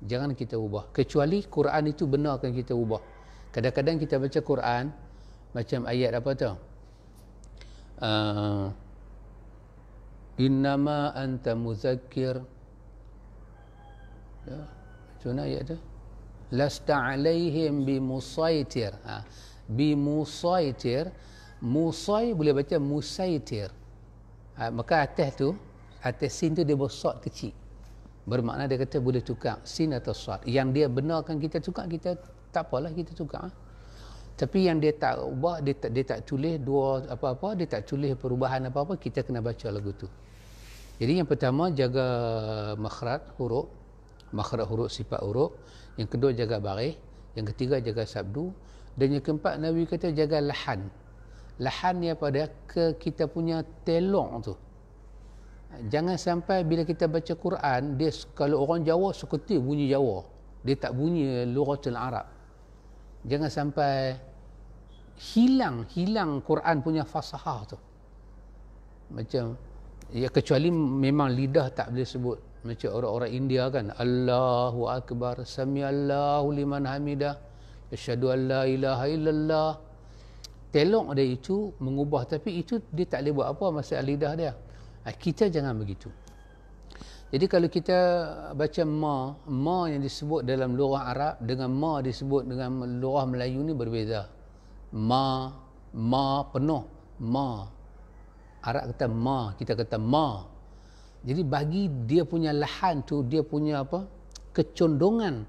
jangan kita ubah. Kecuali Quran itu benar akan kita ubah. Kadang-kadang kita baca Quran macam ayat apa tu? Innama anta muzakkir. Ya, macam mana ayat tu? Lasta alaihim bimusaitir. Bimusaitir. Musai boleh baca musaitir. Maka atas sin tu dia bersod kecil. Bermakna dia kata boleh tukar sin atau sad. Yang dia benarkan kita tukar, kita tak apalah kita tukar. Tapi yang dia tak ubah, dia tak tulis dua apa-apa, dia tak tulis perubahan apa-apa, kita kena baca lagu tu. Jadi yang pertama jaga makhraj huruf sifat huruf. Yang kedua jaga baris. Yang ketiga jaga sabdu. Dan yang keempat Nabi kata jaga lahan. Lahan ni apa dia? Kita punya telong tu. Jangan sampai bila kita baca Quran, dia kalau orang Jawa seketika bunyi Jawa. Dia tak bunyi lughatul Arab. Jangan sampai hilang Quran punya fasahah tu. Macam ya, kecuali memang lidah tak boleh sebut. Macam orang-orang India kan, Allahu Akbar, Samiallahu liman hamidah, asyhadu an la ilaha illallah. Telok dia itu mengubah, tapi itu dia tak boleh buat apa masa lidah dia. Kita jangan begitu. Jadi kalau kita baca ma yang disebut dalam lugah Arab dengan ma disebut dengan lugah Melayu ni berbeza. Ma penuh, ma. Arab kata ma, kita kata ma. Jadi bagi dia punya lahan tu, dia punya kecondongan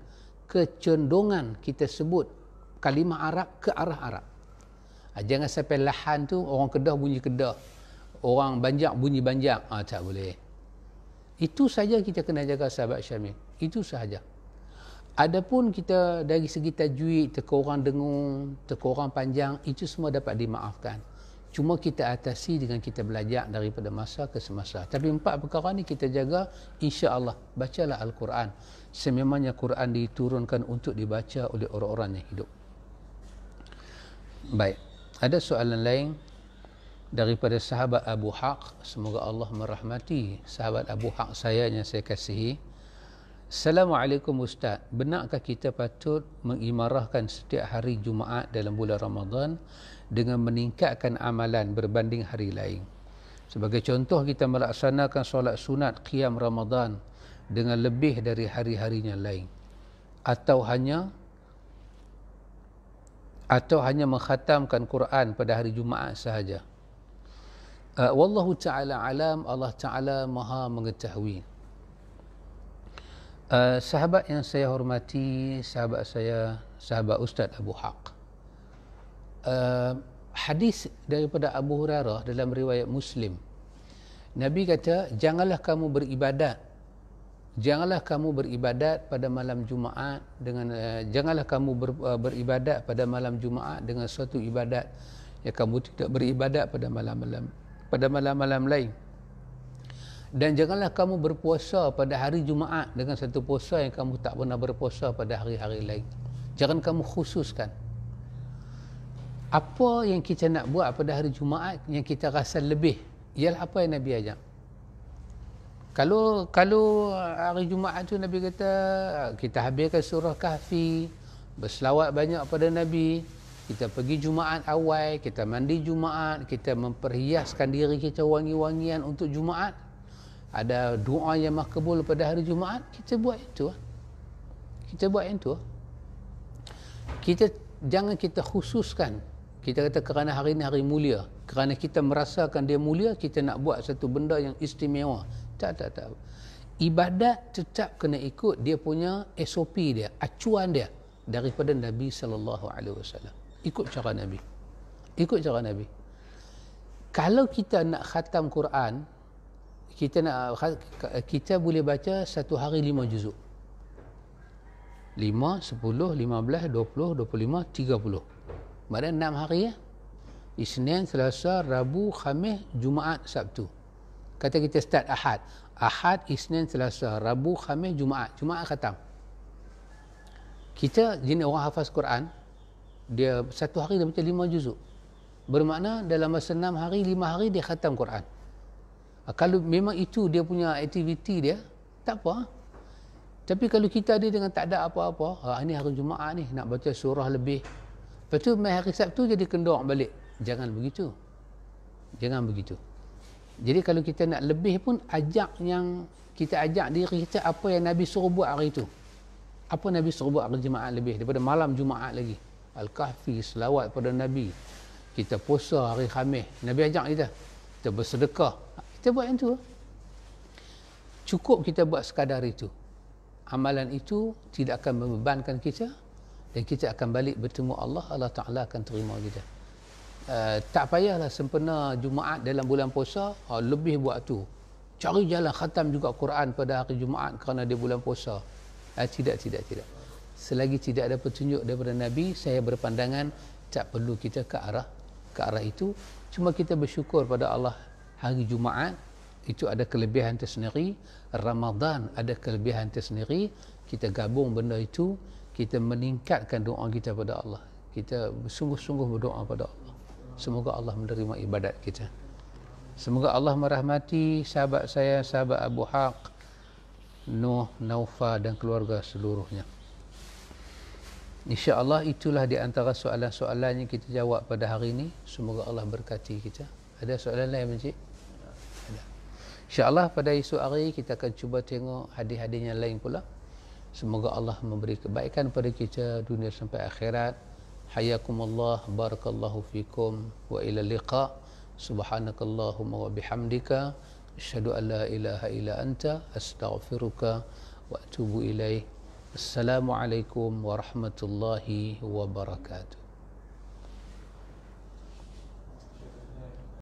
kita sebut kalimah Arab ke arah Arab. Jangan sampai lahan tu orang Kedah bunyi Kedah, orang Banjar bunyi Banjar. Tak boleh. Itu saja kita kena jaga, sahabat Syamil. Itu sahaja. Adapun kita dari segi tajwid, terkurang dengung, terkurang panjang, itu semua dapat dimaafkan. Cuma kita atasi dengan kita belajar daripada masa ke semasa. Tapi 4 perkara ni kita jaga, insya-Allah. Bacalah Al-Quran. Sememangnya Quran diturunkan untuk dibaca oleh orang-orang yang hidup. Baik. Ada soalan lain daripada sahabat Abu Haq. Semoga Allah merahmati sahabat Abu Haq saya yang saya kasihi. Assalamualaikum Ustaz. Benarkah kita patut mengimarahkan setiap hari Jumaat dalam bulan Ramadan dengan meningkatkan amalan berbanding hari lain? Sebagai contoh, kita melaksanakan solat sunat qiyam Ramadan dengan lebih dari hari-harinya lain. Atau hanya mengkhatamkan Quran pada hari Jumaat sahaja. Wallahu ta'ala alam, Allah ta'ala maha mengetahui. Sahabat yang saya hormati, sahabat Ustaz Abu Haq. Hadis daripada Abu Hurairah dalam riwayat Muslim. Nabi kata, janganlah kamu beribadat pada malam Jumaat dengan beribadat pada malam Jumaat dengan suatu ibadat yang kamu tidak beribadat pada malam-malam lain. Dan janganlah kamu berpuasa pada hari Jumaat dengan satu puasa yang kamu tak pernah berpuasa pada hari-hari lain. Jangan kamu khususkan. Apa yang kita nak buat pada hari Jumaat yang kita rasa lebih, ialah apa yang Nabi ajak. Kalau hari Jumaat tu Nabi kata kita habiskan surah Kahfi, berselawat banyak pada Nabi, kita pergi Jumaat awal, kita mandi Jumaat, kita memperhiaskan diri kita wangi-wangian untuk Jumaat, ada doa yang makbul pada hari Jumaat, kita buat itu. Jangan kita khususkan. Kita kata kerana hari ini hari mulia, kerana kita merasakan dia mulia, kita nak buat satu benda yang istimewa. Tak. Ibadat tetap kena ikut dia punya SOP dia, acuan dia daripada Nabi SAW. Ikut cara Nabi. Kalau kita nak khatam Quran, kita boleh baca satu hari 5 juzuk. 5, 10, 15, 20, 25, 30. Maknanya 6 hari ya. Isnin, Selasa, Rabu, Khamis, Jumaat, Sabtu. Kata kita start Ahad. Ahad, Isnin, Selasa, Rabu, Khamis, Jumaat. Jumaat khatam. Kita jenis orang hafaz Quran, dia satu hari dia baca 5 juzuk. Bermakna dalam masa 6 hari, 5 hari dia khatam Quran. Kalau memang itu dia punya aktiviti dia, tak apa. Tapi kalau kita ada dengan tak ada apa-apa, ini hari Jumaat ni nak baca surah lebih, lepas tu mai hari Sabtu jadi kendor balik. Jangan begitu. Jadi kalau kita nak lebih pun, kita ajak diri kita apa yang Nabi suruh buat hari itu. Apa Nabi suruh buat hari Jumaat lebih daripada malam Jumaat lagi. Al-Kahfi, selawat pada Nabi. Kita puasa hari Khamis. Nabi ajak kita bersedekah. Kita buat yang tu. Cukup kita buat sekadar itu. Amalan itu tidak akan membebankan kita, dan kita akan balik bertemu Allah. Allah Ta'ala akan terima kita. Tak payahlah sempena Jumaat dalam bulan puasa, lebih buat tu. Cari jalan khatam juga Quran pada hari Jumaat kerana dia bulan puasa. Tidak. Selagi tidak ada petunjuk daripada Nabi, saya berpandangan tak perlu kita ke arah itu. Cuma kita bersyukur pada Allah, hari Jumaat itu ada kelebihan tersendiri, Ramadan ada kelebihan tersendiri. Kita gabung benda itu, kita meningkatkan doa kita pada Allah. Kita sungguh-sungguh berdoa pada Allah. Semoga Allah menerima ibadat kita. Semoga Allah merahmati sahabat saya, sahabat Abu Haq, Nuh, Naufa dan keluarga seluruhnya. InsyaAllah itulah di antara soalan-soalan yang kita jawab pada hari ini. Semoga Allah berkati kita. Ada soalan lain, Encik? Ada. InsyaAllah pada esok hari kita akan cuba tengok hadis-hadis yang lain pula. Semoga Allah memberi kebaikan pada kita dunia sampai akhirat. Hayakumullah, barakallahu fikum, wa ila liqa. Subhanakallahumma wa bihamdika, asyhadu an la ilaha illa anta, astaghfiruka wa atubu ilaih. Assalamualaikum warahmatullahi wabarakatuh.